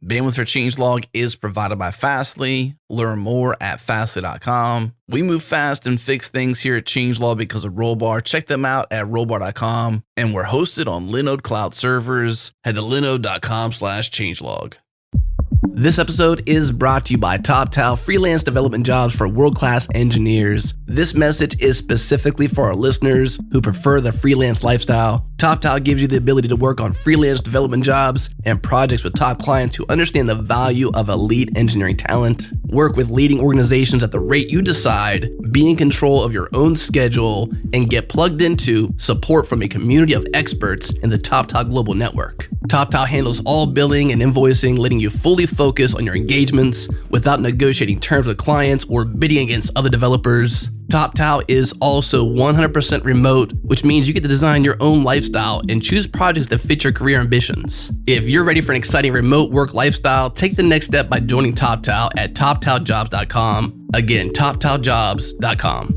Bandwidth for Changelog is provided by Fastly. Learn more at fastly.com. We move fast and fix things here at Changelog because of Rollbar. Check them out at rollbar.com. And we're hosted on Linode Cloud servers. Head to linode.com/changelog. This episode is brought to you by TopTal, freelance development jobs for world-class engineers. This message is specifically for our listeners who prefer the freelance lifestyle. TopTal gives you the ability to work on freelance development jobs and projects with top clients who understand the value of elite engineering talent. Work with leading organizations at the rate you decide, be in control of your own schedule, and get plugged into support from a community of experts in the TopTal Global Network. TopTal handles all billing and invoicing, letting you fully focus on your engagements without negotiating terms with clients or bidding against other developers. TopTal is also 100% remote, which means you get to design your own lifestyle and choose projects that fit your career ambitions. If you're ready for an exciting remote work lifestyle, take the next step by joining TopTal at toptaljobs.com. Again, toptaljobs.com.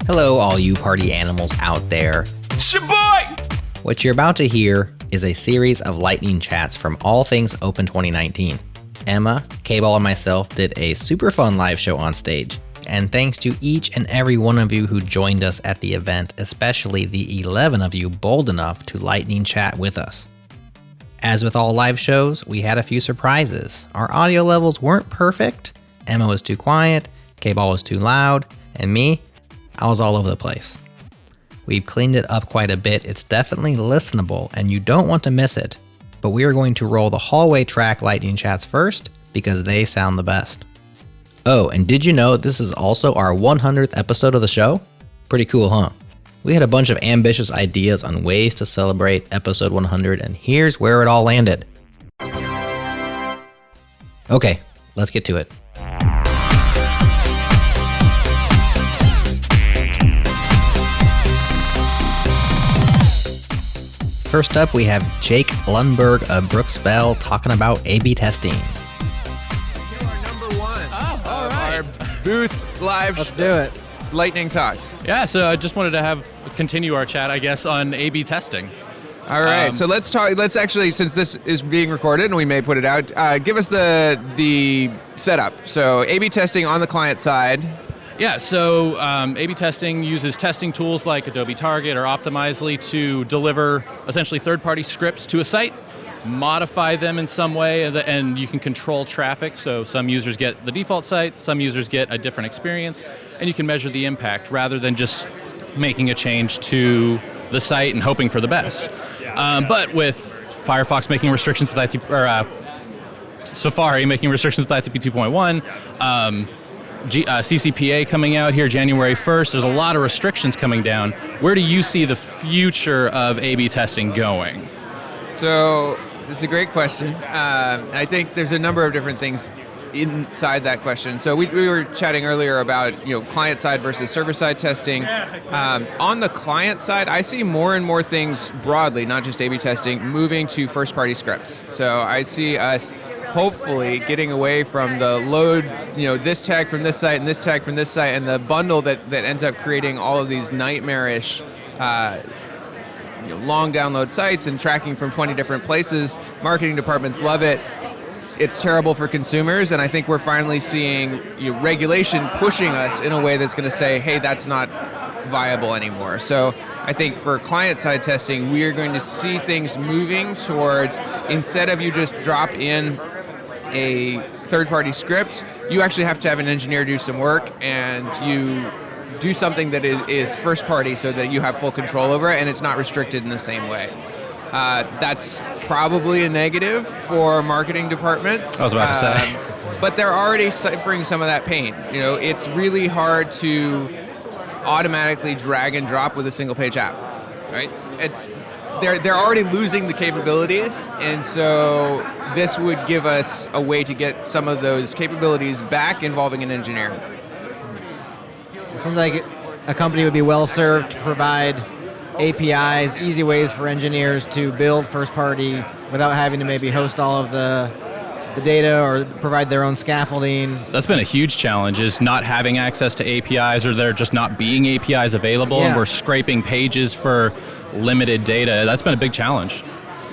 Hello, all you party animals out there. Shaboy! What you're about to hear is a series of lightning chats from All Things Open 2019. Emma, K-Ball, and myself did a super fun live show on stage. And thanks to each and every one of you who joined us at the event, especially the 11 of you bold enough to lightning chat with us. As with all live shows, we had a few surprises. Our audio levels weren't perfect. Emma was too quiet, K-Ball was too loud, and me, I was all over the place. We've cleaned it up quite a bit. It's definitely listenable and you don't want to miss it. But we are going to roll the hallway track lightning chats first because they sound the best. Oh, and did you know this is also our 100th episode of the show? Pretty cool, huh? We had a bunch of ambitious ideas on ways to celebrate episode 100 and here's where it all landed. Okay, let's get to it. First up, we have Jake Lundberg of Brooksville talking about A/B testing. Our number one. Oh, all right. Our booth live. Let's do it. Lightning talks. Yeah, so I just wanted to continue our chat, I guess, on A/B testing. All right, so let's talk. Let's actually, since this is being recorded and we may put it out, give us the setup. So A/B testing on the client side. Yeah, so A/B testing uses testing tools like Adobe Target or Optimizely to deliver essentially third-party scripts to a site, modify them in some way, and you can control traffic. So some users get the default site, some users get a different experience, and you can measure the impact rather than just making a change to the site and hoping for the best. But with Firefox making restrictions with Safari making restrictions with ITP 2.1, CCPA coming out here January 1st. There's a lot of restrictions coming down. Where do you see the future of A/B testing going? So it's a great question. I think there's a number of different things inside that question. So we were chatting earlier about client side versus server side testing. On the client side, I see more and more things broadly, not just A/B testing, moving to first party scripts. So I see us hopefully getting away from the load, this tag from this site and this tag from this site, and the bundle that ends up creating all of these nightmarish long download sites and tracking from 20 different places. Marketing departments love it. It's terrible for consumers, and I think we're finally seeing regulation pushing us in a way that's going to say, hey, that's not viable anymore. So I think for client-side testing, we are going to see things moving towards, instead of you just drop in a third-party script, you actually have to have an engineer do some work, and you do something that is first-party so that you have full control over it, and it's not restricted in the same way. That's probably a negative for marketing departments. I was about to say. But they're already suffering some of that pain. It's really hard to automatically drag and drop with a single page app, right? They're already losing the capabilities, and so this would give us a way to get some of those capabilities back involving an engineer. It seems like a company would be well served to provide APIs, easy ways for engineers to build first party without having to maybe host all of the the data or provide their own scaffolding. That's been a huge challenge, is not having access to APIs, or there just not being APIs available, and we're scraping pages for limited data. That's been a big challenge.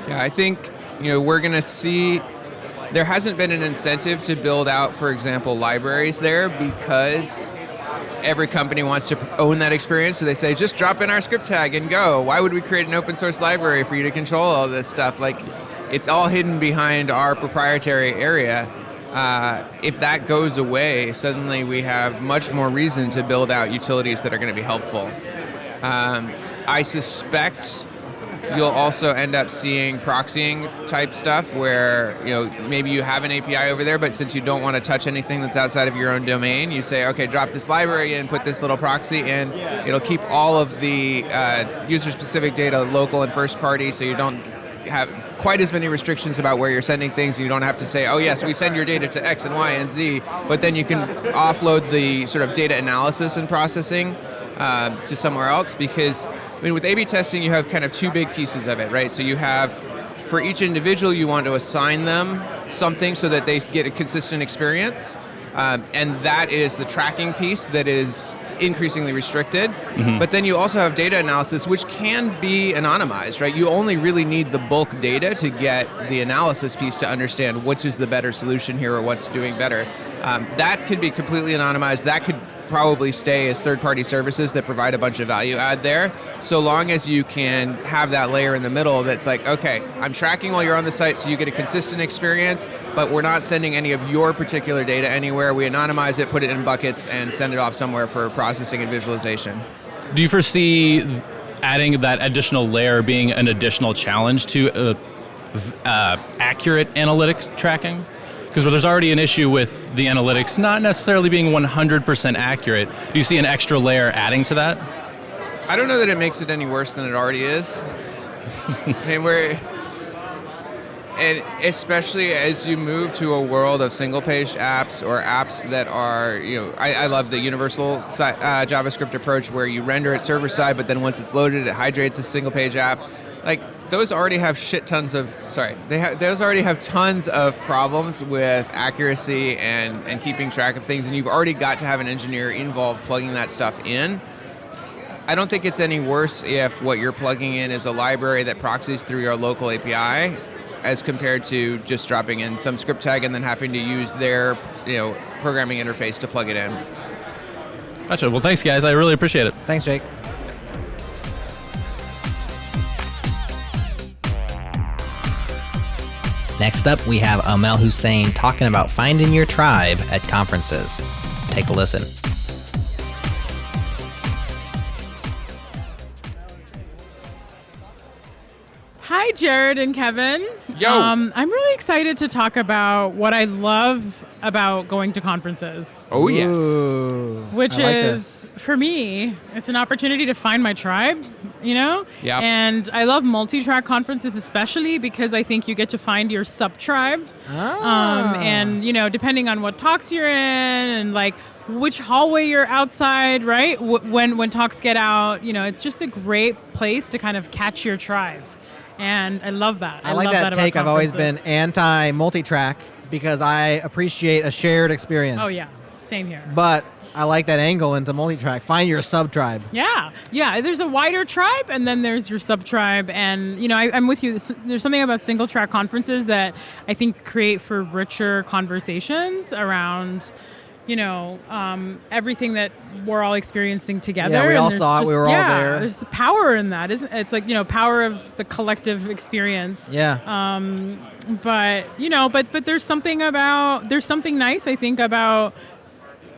Yeah, I think we're going to see there hasn't been an incentive to build out, for example, libraries there because every company wants to own that experience. So they say, just drop in our script tag and go. Why would we create an open source library for you to control all this stuff? Like, it's all hidden behind our proprietary area. If that goes away, suddenly we have much more reason to build out utilities that are going to be helpful. I suspect you'll also end up seeing proxying type stuff where maybe you have an API over there, but since you don't want to touch anything that's outside of your own domain, you say, okay, drop this library in, put this little proxy in. It'll keep all of the user-specific data local and first party, so you don't have quite as many restrictions about where you're sending things. You don't have to say, oh yes, we send your data to X and Y and Z, but then you can offload the sort of data analysis and processing to somewhere else, because with A/B testing, you have kind of two big pieces of it, right? So you have, for each individual, you want to assign them something so that they get a consistent experience, and that is the tracking piece that is increasingly restricted. Mm-hmm. But then you also have data analysis, which can be anonymized, right? You only really need the bulk data to get the analysis piece to understand which is the better solution here or what's doing better. That could be completely anonymized. That could probably stay as third-party services that provide a bunch of value add there, so long as you can have that layer in the middle that's like, okay, I'm tracking while you're on the site so you get a consistent experience, but we're not sending any of your particular data anywhere. We anonymize it, put it in buckets, and send it off somewhere for processing and visualization. Do you foresee adding that additional layer being an additional challenge to accurate analytics tracking? Because there's already an issue with the analytics not necessarily being 100% accurate. Do you see an extra layer adding to that? I don't know that it makes it any worse than it already is. And especially as you move to a world of single-paged apps or apps that are, I love the universal JavaScript approach where you render it server-side, but then once it's loaded, it hydrates a single-page app. Like, those already have tons of problems with accuracy and keeping track of things, and you've already got to have an engineer involved plugging that stuff in. I don't think it's any worse if what you're plugging in is a library that proxies through your local API as compared to just dropping in some script tag and then having to use their programming interface to plug it in. Gotcha. Well, thanks, guys. I really appreciate it. Thanks, Jake. Next up, we have Amel Hussein talking about finding your tribe at conferences. Take a listen. Hi, Jared and Kevin. Yo. I'm really excited to talk about what I love about going to conferences. Oh, yes. Ooh, Which I like is, for me, it's an opportunity to find my tribe, Yep. And I love multi-track conferences especially because I think you get to find your sub-tribe. And, depending on what talks you're in and, like, which hallway you're outside, right? When talks get out, it's just a great place to kind of catch your tribe. And I love that. I like love that about take. I've always been conferences. anti-multi-track because I appreciate a shared experience. Oh, yeah. Same here. But I like that angle into multi-track. Find your sub-tribe. Yeah. There's a wider tribe, and then there's your sub-tribe. And, I'm with you. There's something about single-track conferences that I think create for richer conversations around, everything that we're all experiencing together. Yeah, we all And saw it. there's We were all there. There's power in that, isn't it? It's like, power of the collective experience. Yeah. But there's something nice, I think, about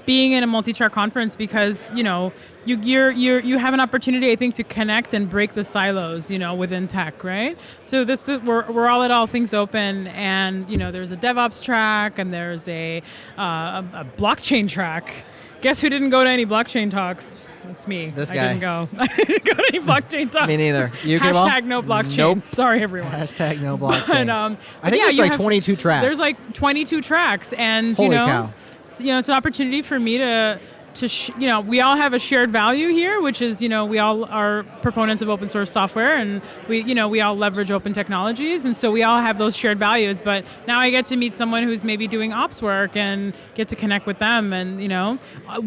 being in a multi-track conference because you have an opportunity, I think, to connect and break the silos, within tech, right? So we're all at All Things Open, and there's a DevOps track and there's a blockchain track. Guess who didn't go to any blockchain talks? That's me. This guy. I didn't go. I didn't go to any blockchain talks. Me neither. You came Hashtag on? no blockchain. Nope. Sorry, everyone. Hashtag no blockchain. But, I think there's you like have 22 tracks. There's like 22 tracks, and Holy cow. it's an opportunity for me to we all have a shared value here, which is, we all are proponents of open source software, and we all leverage open technologies, and so we all have those shared values. But now I get to meet someone who's maybe doing ops work and get to connect with them, and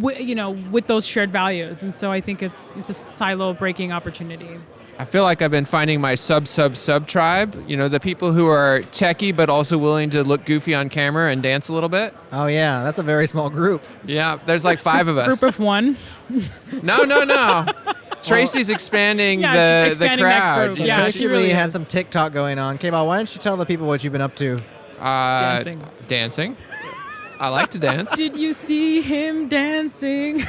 with those shared values. And so I think it's a silo breaking opportunity. I feel like I've been finding my sub tribe. The people who are techie but also willing to look goofy on camera and dance a little bit. Oh yeah, that's a very small group. Yeah, there's like 5 of us. Group of 1. No. Tracy's expanding the expanding crowd. that group. So Yeah, Tracy she really had is. some TikTok going on. K-Ball, why don't you tell the people what you've been up to? Dancing. I like to dance. Did you see him dancing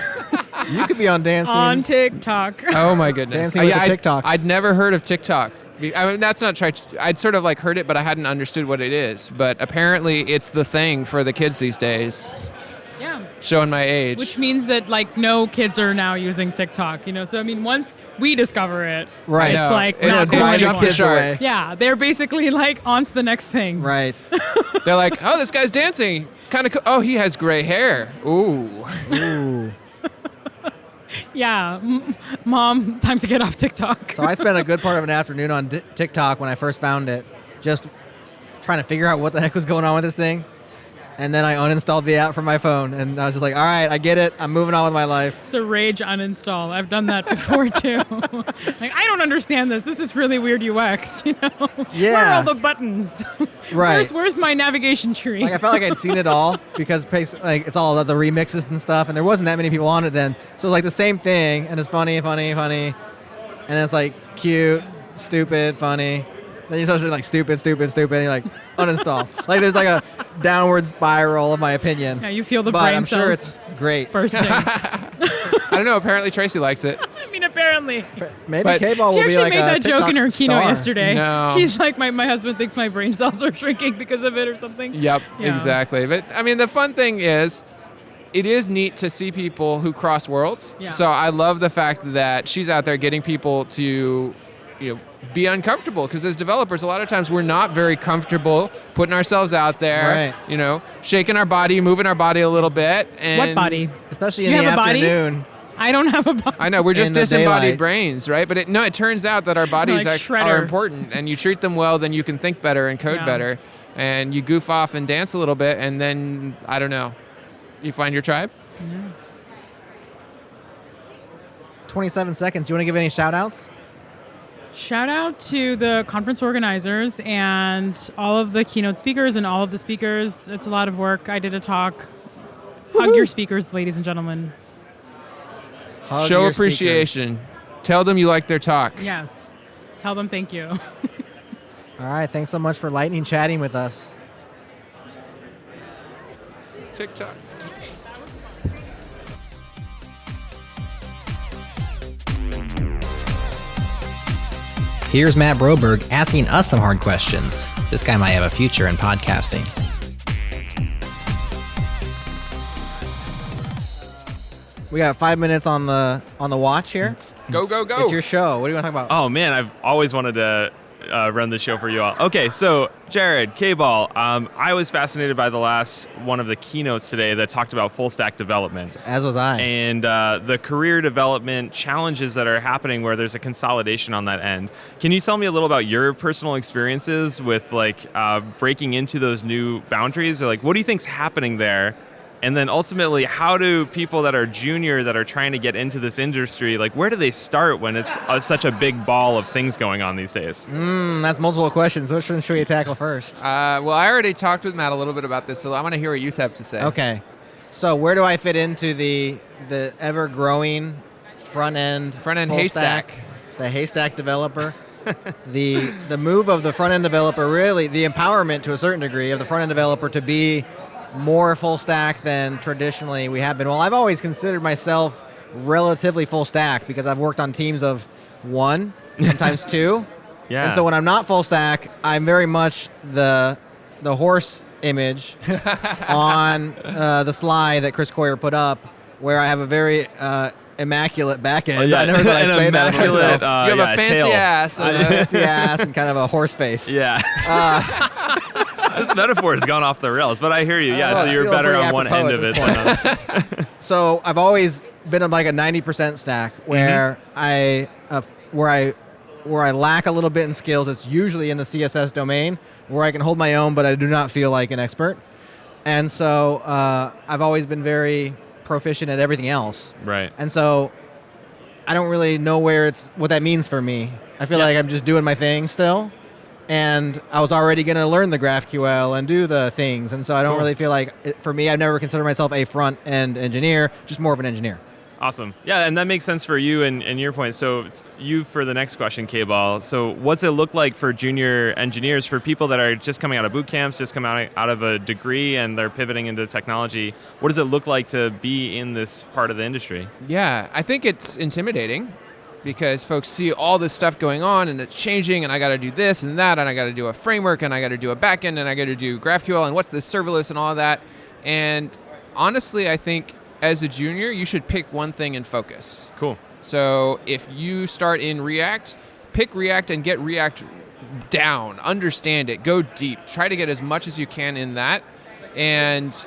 You could be on dancing. on TikTok? Oh my goodness. Dancing with the TikToks. I'd never heard of TikTok. I mean, that's not true. I'd sort of like heard it, but I hadn't understood what it is. But apparently it's the thing for the kids these days. Yeah. Showing my age. Which means that no kids are now using TikTok, So I mean, once we discover it, Right. it's No, like it'll not cool jump anymore. the shark. away. Yeah, they're basically like on to the next thing. Right. They're like, oh, this guy's dancing. Kind of cool. Oh, he has gray hair. Ooh. Ooh. Yeah, Mom, time to get off TikTok. So I spent a good part of an afternoon on TikTok when I first found it, just trying to figure out what the heck was going on with this thing. And then I uninstalled the app from my phone, and I was just like, all right, I get it. I'm moving on with my life. It's a rage uninstall. I've done that before too. Like, I don't understand this. This is really weird UX. Where are Yeah. all the buttons? Right. Where's my navigation tree? Like I felt like I'd seen it all because it's all the remixes and stuff, and there wasn't that many people on it then. So it was like the same thing, and it's funny, and it's like cute, stupid, funny. Then you start like stupid, and you're like uninstall. Like there's like a downward spiral of my opinion. Yeah, you feel the but brain I'm sure cells it's great. bursting. I don't know. Apparently Tracy likes it. I mean, apparently. Maybe But K-Ball She will be actually like made a that joke TikTok in her keynote star. yesterday. No. She's like, my husband thinks my brain cells are shrinking because of it or something. Yep, Yeah. exactly. But I mean, the fun thing is, it is neat to see people who cross worlds. Yeah. So I love the fact that she's out there getting people to, be uncomfortable, because as developers, a lot of times we're not very comfortable putting ourselves out there. Right. Shaking our body, moving our body a little bit. And What body? Especially in You the have a body? afternoon. I don't have a body. I know, we're just In the disembodied daylight. brains, right? But it turns out that our bodies Like are Shredder. important, and you treat them well, then you can think better and code Yeah. better, and you goof off and dance a little bit, and then, I don't know, you find your tribe? 27 seconds. Do you want to give any shout outs? Shout out to the conference organizers and all of the keynote speakers and all of the speakers. It's a lot of work. I did a talk. Hug your speakers, ladies and gentlemen. Hug Show your appreciation. Tell them you like their talk. Yes. Tell them thank you. speakers. All right. Thanks so much for lightning chatting with us. TikTok. Here's Matt Broberg asking us some hard questions. This guy might have a future in podcasting. We got 5 minutes on the watch here. Go, go, go. It's your show. What do you want to talk about? Oh man, I've always wanted to run the show for you all. Okay, so Jared, K-Ball, I was fascinated by the last one of the keynotes today that talked about full stack development As was I. and the career development challenges that are happening where there's a consolidation on that end. Can you tell me a little about your personal experiences with breaking into those new boundaries, or what do you think's happening there? And then ultimately, how do people that are junior that are trying to get into this industry, where do they start when it's such a big ball of things going on these days? That's multiple questions. Which one should we tackle first? Well, I already talked with Matt a little bit about this, so I want to hear what you have to say. Okay. So where do I fit into the ever-growing front-end full haystack. the haystack developer? the move of the front-end developer, really, the empowerment to a certain degree of the front-end developer to be more full stack than traditionally we have been. Well, I've always considered myself relatively full stack because I've worked on teams of 1, sometimes 2. Yeah. And so when I'm not full stack, I'm very much the horse image on the slide that Chris Coyer put up, where I have a very immaculate back end. Oh, yeah. I never thought I'd An say that of immaculate, myself. You have a fancy tail. ass. A fancy ass and kind of a horse face. Yeah. This metaphor has gone off the rails, but I hear you. Yeah, so you're better on one end of it. So I've always been on like a 90% stack where where I lack a little bit in skills. It's usually in the CSS domain where I can hold my own, but I do not feel like an expert. And so I've always been very proficient at everything else. Right. And so I don't really know what that means for me. I feel like I'm just doing my thing still. And I was already going to learn the GraphQL and do the things. And so I don't really feel like, for me, I've never considered myself a front-end engineer, just more of an engineer. Awesome. Yeah, and that makes sense for you and your point. So you, for the next question, K-Ball. So what's it look like for junior engineers, for people that are just coming out of boot camps, just coming out of a degree, and they're pivoting into technology? What does it look like to be in this part of the industry? Yeah, I think it's intimidating because folks see all this stuff going on and it's changing, and I got to do this and that, and I got to do a framework, and I got to do a backend, and I got to do GraphQL, and what's this serverless and all of that. And honestly, I think as a junior, you should pick one thing and focus. Cool. So if you start in React, pick React and get React down, understand it, go deep, try to get as much as you can in that, and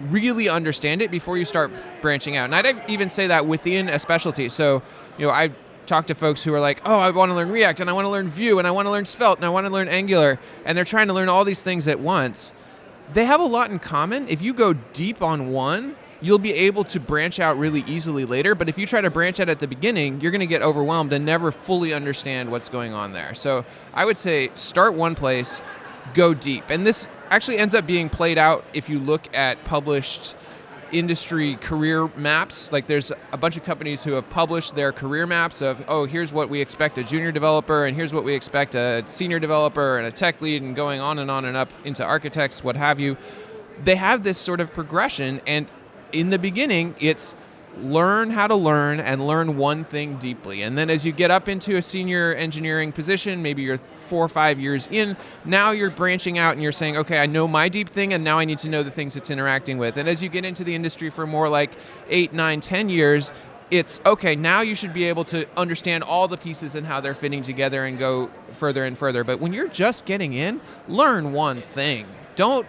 really understand it before you start branching out. And I'd even say that within a specialty. So, I talk to folks who are like, oh, I want to learn React, and I want to learn Vue, and I want to learn Svelte, and I want to learn Angular, and they're trying to learn all these things at once. They have a lot in common. If you go deep on one, you'll be able to branch out really easily later. But if you try to branch out at the beginning, you're going to get overwhelmed and never fully understand what's going on there. So I would say start one place, go deep. And this actually ends up being played out if you look at published industry career maps. Like there's a bunch of companies who have published their career maps of, oh, here's what we expect a junior developer, and here's what we expect a senior developer and a tech lead, and going on and up into architects, what have you. They have this sort of progression, and in the beginning, it's learn how to learn and learn one thing deeply. And then as you get up into a senior engineering position, maybe you're 4 or 5 years in, now you're branching out and you're saying, okay, I know my deep thing, and now I need to know the things it's interacting with. And as you get into the industry for more like 8, 9, 10 years, it's, okay, now you should be able to understand all the pieces and how they're fitting together and go further and further. But when you're just getting in, learn one thing. Don't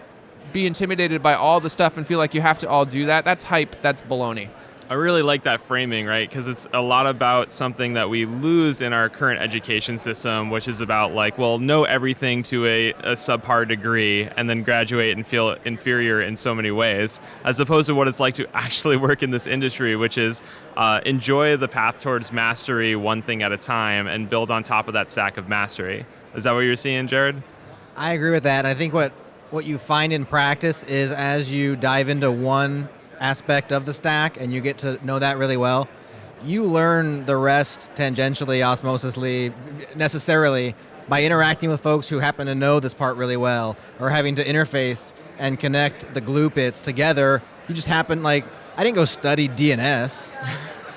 be intimidated by all the stuff and feel like you have to all do that. That's hype. That's baloney. I really like that framing, right? Because it's a lot about something that we lose in our current education system, which is about like, well, know everything to a subpar degree and then graduate and feel inferior in so many ways, as opposed to what it's like to actually work in this industry, which is enjoy the path towards mastery one thing at a time and build on top of that stack of mastery. Is that what you're seeing, Jared? I agree with that. I think what you find in practice is as you dive into one aspect of the stack and you get to know that really well, you learn the rest tangentially, osmosisly, necessarily by interacting with folks who happen to know this part really well, or having to interface and connect the glue bits together. You just happen, like, I didn't go study DNS.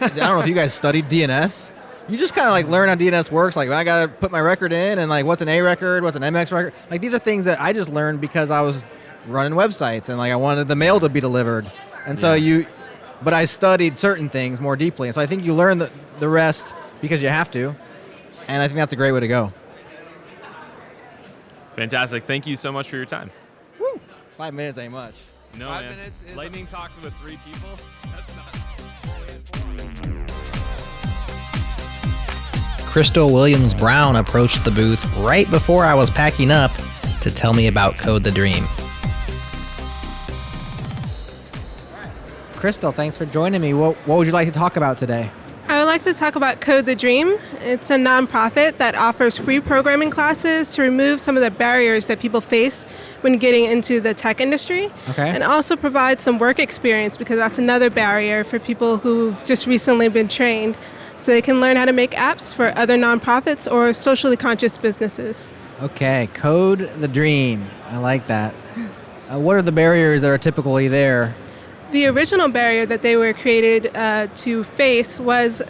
I don't know if you guys studied DNS. You just kind of like learn how DNS works. Like, I got to put my record in, and like, what's an A record? What's an MX record? Like, these are things that I just learned because I was running websites and like I wanted the mail to be delivered. And so but I studied certain things more deeply. And so I think you learn the rest because you have to. And I think that's a great way to go. Fantastic. Thank you so much for your time. Woo! 5 minutes ain't much. No, 5 man. minutes is Lightning talk with 3 people? That's not... Crystal Williams Brown approached the booth right before I was packing up to tell me about Code the Dream. Crystal, thanks for joining me. What would you like to talk about today? I would like to talk about Code the Dream. It's a nonprofit that offers free programming classes to remove some of the barriers that people face when getting into the tech industry. Okay. And also provide some work experience, because that's another barrier for people who just recently been trained, so they can learn how to make apps for other nonprofits or socially conscious businesses. Okay, Code the Dream. I like that. What are the barriers that are typically there? The original barrier that they were created to face was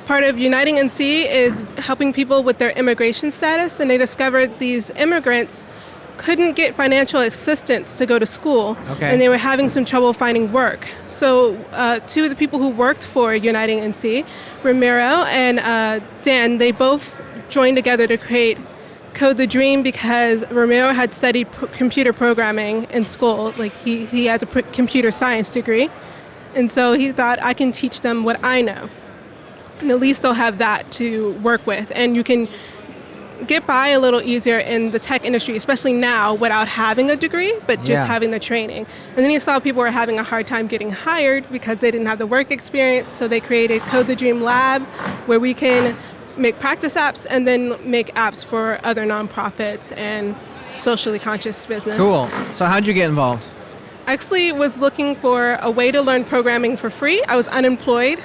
part of Uniting NC is helping people with their immigration status, and they discovered these immigrants couldn't get financial assistance to go to school, and they were having some trouble finding work. So 2 of the people who worked for Uniting NC, Ramiro and Dan, they both joined together to create Code the Dream because Romeo had studied computer programming in school. Like he has a computer science degree. And so he thought, I can teach them what I know. And at least they'll have that to work with. And you can get by a little easier in the tech industry, especially now, without having a degree, but just having the training. And then you saw people were having a hard time getting hired because they didn't have the work experience. So they created Code the Dream Lab, where we can make practice apps and then make apps for other nonprofits and socially conscious business. Cool. So how'd you get involved? I actually was looking for a way to learn programming for free. I was unemployed.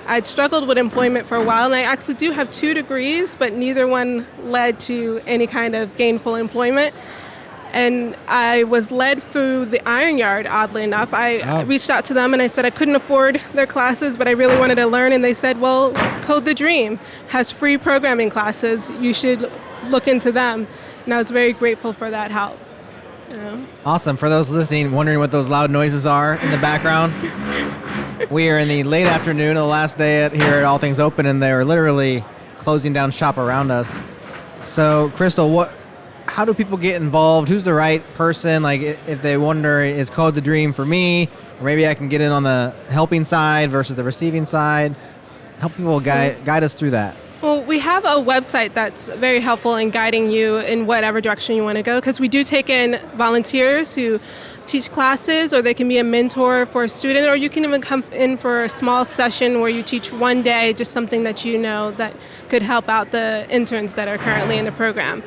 I'd struggled with employment for a while, and I actually do have 2 degrees, but neither one led to any kind of gainful employment. And I was led through the Iron Yard, oddly enough. I reached out to them and I said I couldn't afford their classes, but I really wanted to learn. And they said, well, Code the Dream has free programming classes. You should look into them. And I was very grateful for that help. Awesome. For those listening, wondering what those loud noises are in the background, we are in the late afternoon of the last day here at All Things Open, and they're literally closing down shop around us. So, Crystal, how do people get involved? Who's the right person? Like, if they wonder, is Code the Dream for me? Or maybe I can get in on the helping side versus the receiving side. Help people guide us through that. Well, we have a website that's very helpful in guiding you in whatever direction you want to go, because we do take in volunteers who teach classes, or they can be a mentor for a student, or you can even come in for a small session where you teach one day, just something that you know that could help out the interns that are currently in the program.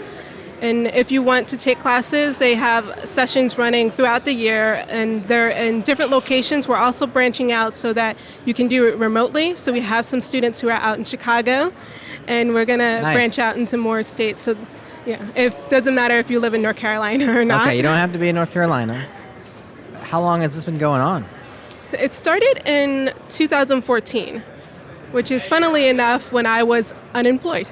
And if you want to take classes, they have sessions running throughout the year, and they're in different locations. We're also branching out so that you can do it remotely. So we have some students who are out in Chicago, and we're going to branch out into more states. So yeah, it doesn't matter if you live in North Carolina or not. Okay, you don't have to be in North Carolina. How long has this been going on? It started in 2014. Which is, funnily enough, when I was unemployed.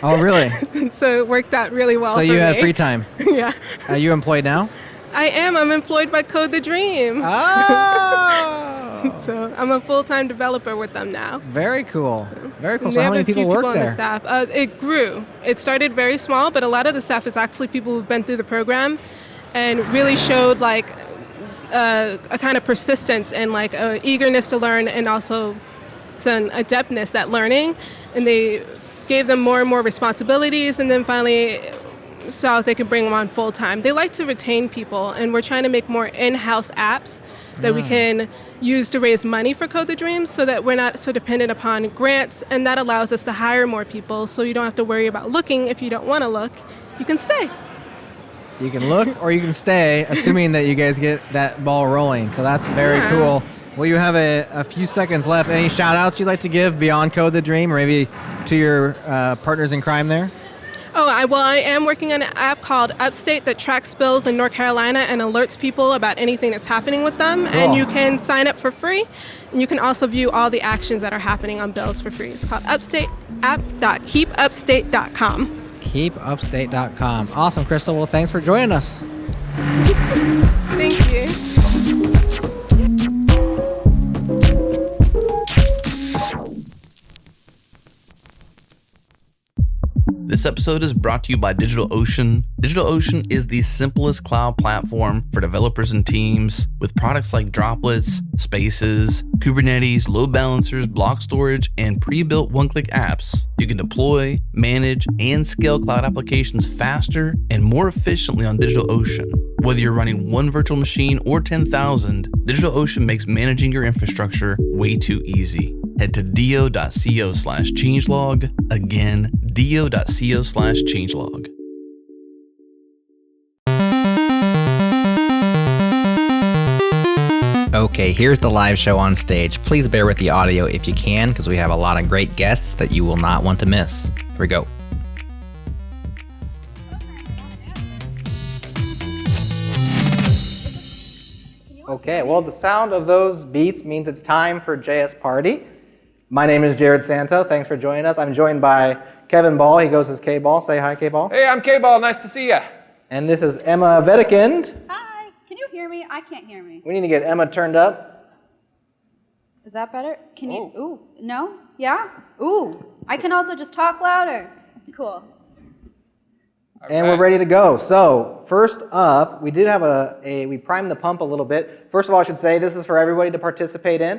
Oh, really? So it worked out really well for me. So you had free time? Yeah. Are you employed now? I am. I'm employed by Code the Dream. Oh! So I'm a full-time developer with them now. Very cool. Very cool. And So how many people work on there? The staff. It grew. It started very small, but a lot of the staff is actually people who've been through the program and really showed like a kind of persistence and like a eagerness to learn, and also some adeptness at learning, and they gave them more and more responsibilities, and then finally saw if they could bring them on full time. They like to retain people, and we're trying to make more in-house apps that we can use to raise money for Code the Dream, so that we're not so dependent upon grants, and that allows us to hire more people, so you don't have to worry about looking. If you don't want to look, you can stay. You can look or you can stay, assuming that you guys get that ball rolling. So that's very cool. Well, you have a few seconds left. Any shout outs you'd like to give beyond Code the Dream, or maybe to your partners in crime there? Oh, I am working on an app called Upstate that tracks bills in North Carolina and alerts people about anything that's happening with them. Cool. And you can sign up for free. And you can also view all the actions that are happening on bills for free. It's called Upstate app.keepupstate.com. Keepupstate.com. Awesome, Crystal. Well, thanks for joining us. Thank you. This episode is brought to you by DigitalOcean. DigitalOcean is the simplest cloud platform for developers and teams, with products like Droplets, Spaces, Kubernetes, load balancers, block storage, and pre-built one-click apps. You can deploy, manage, and scale cloud applications faster and more efficiently on DigitalOcean. Whether you're running one virtual machine or 10,000, DigitalOcean makes managing your infrastructure way too easy. Head to do.co/changelog. Again, do.co/changelog. Okay, here's the live show on stage. Please bear with the audio if you can, because we have a lot of great guests that you will not want to miss. Here we go. Okay, well, the sound of those beats means it's time for JS Party. My name is Jared Santo. Thanks for joining us. I'm joined by Kevin Ball. He goes as K-Ball. Say hi, K-Ball. Hey, I'm K-Ball. Nice to see you. And this is Emma Vedekind. Hi. Can you hear me? I can't hear me. We need to get Emma turned up. Is that better? Can you? Ooh. No? Yeah? Ooh. I can also just talk louder. Cool. And we're ready to go. So first up, we did have we primed the pump a little bit. First of all, I should say this is for everybody to participate in.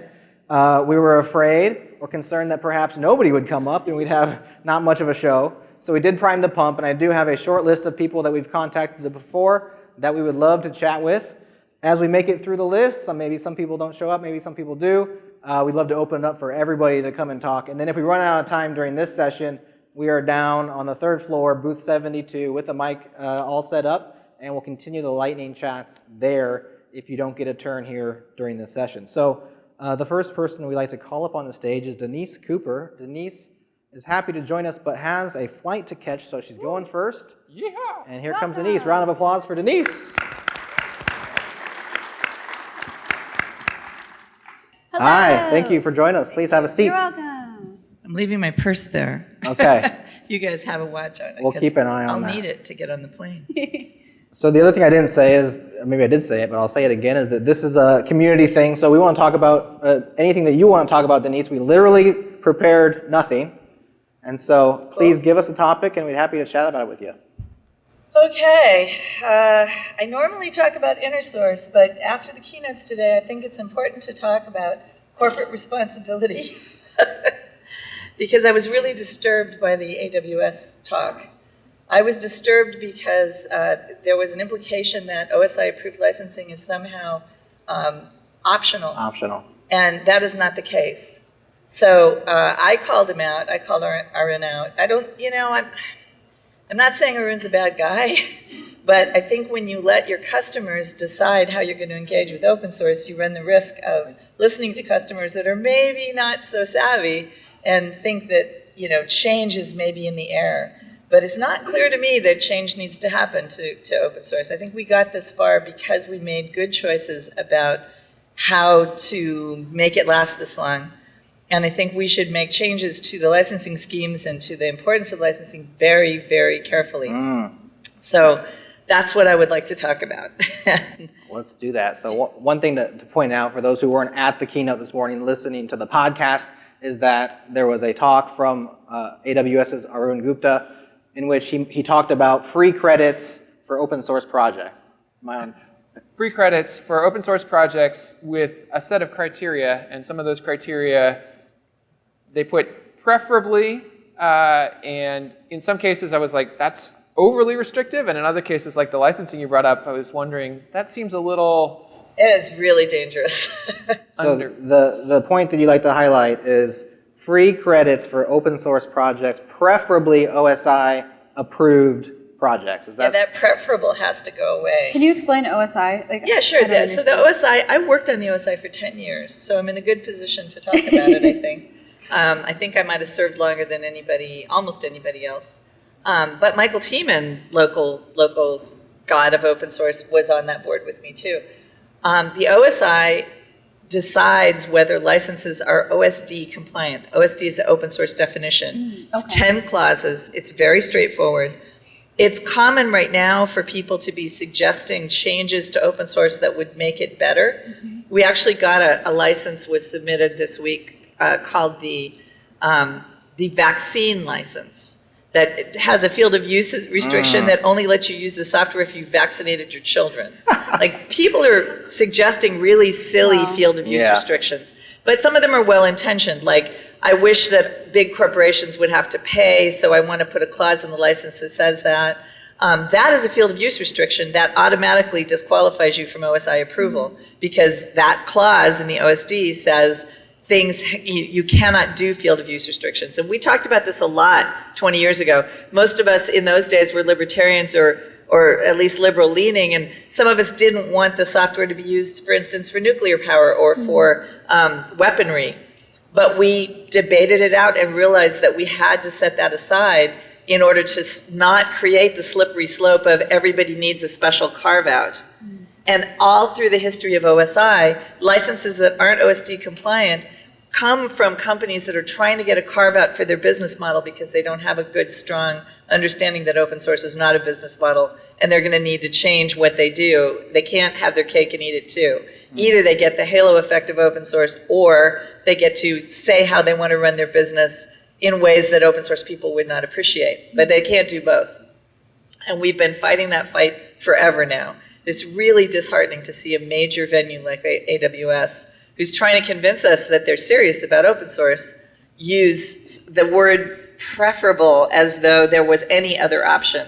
We were afraid or concerned that perhaps nobody would come up and we'd have not much of a show. So we did prime the pump, and I do have a short list of people that we've contacted before that we would love to chat with. As we make it through the list, maybe some people don't show up, maybe some people do. We'd love to open it up for everybody to come and talk. And then if we run out of time during this session, we are down on the third floor, booth 72, with the mic all set up, and we'll continue the lightning chats there if you don't get a turn here during this session. So the first person we'd like to call up on the stage is Denise Cooper. Denise is happy to join us, but has a flight to catch, so she's going first. Yeah. And here comes Denise. Round of applause for Denise. Hello. Hi, thank you for joining us. Please have a seat. You're welcome. I'm leaving my purse there. Okay. You guys have a watch on it. We'll 'cause keep an eye on I'll that. need it to get on the plane. So the other thing I didn't say is, maybe I did say it, but I'll say it again, is that this is a community thing. So we want to talk about anything that you want to talk about, Denise. We literally prepared nothing. And so please give us a topic, and we'd be happy to chat about it with you. Okay. I normally talk about InnerSource, but after the keynotes today, I think it's important to talk about corporate responsibility. Because I was really disturbed by the AWS talk. I was disturbed because there was an implication that OSI-approved licensing is somehow optional. Optional. And that is not the case. So I called him out. I called Arun out. I'm not saying Arun's a bad guy, but I think when you let your customers decide how you're going to engage with open source, you run the risk of listening to customers that are maybe not so savvy and think that, change is maybe in the air. But it's not clear to me that change needs to happen to open source. I think we got this far because we made good choices about how to make it last this long. And I think we should make changes to the licensing schemes and to the importance of licensing very, very carefully. So that's what I would like to talk about. Let's do that. So one thing to point out for those who weren't at the keynote this morning listening to the podcast is that there was a talk from AWS's Arun Gupta in which he talked about free credits for open source projects. Free credits for open source projects with a set of criteria, and some of those criteria they put preferably, and in some cases I was like, that's overly restrictive, and in other cases, like the licensing you brought up, I was wondering, that seems a little... It is really dangerous. So the point that you like to highlight is free credits for open source projects, preferably OSI approved projects. Is that? Yeah, that preferable has to go away. Can you explain OSI? Yeah, sure. So the OSI, I worked on the OSI for 10 years, so I'm in a good position to talk about it, I think. I think I might have served longer than almost anybody else. But Michael Tiemann, local god of open source, was on that board with me too. The OSI decides whether licenses are OSD compliant. OSD is the open source definition. It's 10 clauses. It's very straightforward. It's common right now for people to be suggesting changes to open source that would make it better. We actually got a license was submitted this week called the vaccine license that has a field of use restriction that only lets you use the software if you vaccinated your children. Like, people are suggesting really silly field of use restrictions, but some of them are well-intentioned. Like, I wish that big corporations would have to pay, so I want to put a clause in the license that says that. That is a field of use restriction that automatically disqualifies you from OSI approval, because that clause in the OSD says things, you cannot do field of use restrictions. And we talked about this a lot 20 years ago. Most of us in those days were libertarians or at least liberal leaning, and some of us didn't want the software to be used, for instance, for nuclear power or for weaponry. But we debated it out and realized that we had to set that aside in order to not create the slippery slope of everybody needs a special carve-out. And all through the history of OSI, licenses that aren't OSD compliant come from companies that are trying to get a carve-out for their business model because they don't have a good, strong understanding that open source is not a business model, and they're going to need to change what they do. They can't have their cake and eat it too. Either they get the halo effect of open source, or they get to say how they want to run their business in ways that open source people would not appreciate. But they can't do both. And we've been fighting that fight forever now. It's really disheartening to see a major venue like AWS, who's trying to convince us that they're serious about open source, use the word preferable as though there was any other option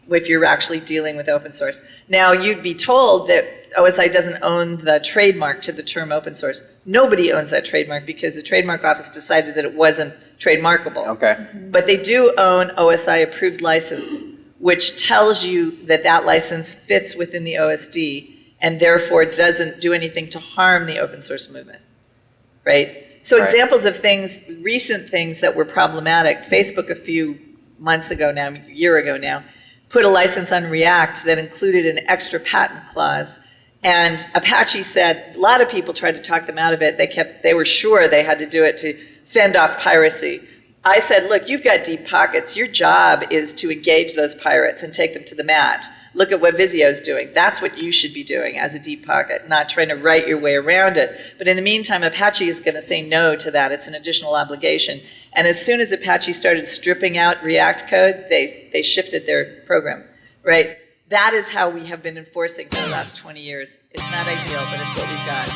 if you're actually dealing with open source. Now, you'd be told that OSI doesn't own the trademark to the term open source. Nobody owns that trademark because the trademark office decided that it wasn't trademarkable. Okay. But they do own OSI approved license, which tells you that that license fits within the OSD and therefore doesn't do anything to harm the open source movement, right? So examples of things, recent things that were problematic, Facebook a few months ago now, a year ago now, put a license on React that included an extra patent clause. And Apache said, a lot of people tried to talk them out of it. They were sure they had to do it to fend off piracy. I said, look, you've got deep pockets. Your job is to engage those pirates and take them to the mat. Look at what Vizio's doing. That's what you should be doing as a deep pocket, not trying to write your way around it. But in the meantime, Apache is going to say no to that. It's an additional obligation. And as soon as Apache started stripping out React code, they shifted their program, right? That is how we have been enforcing for the last 20 years. It's not ideal, but it's what we've got.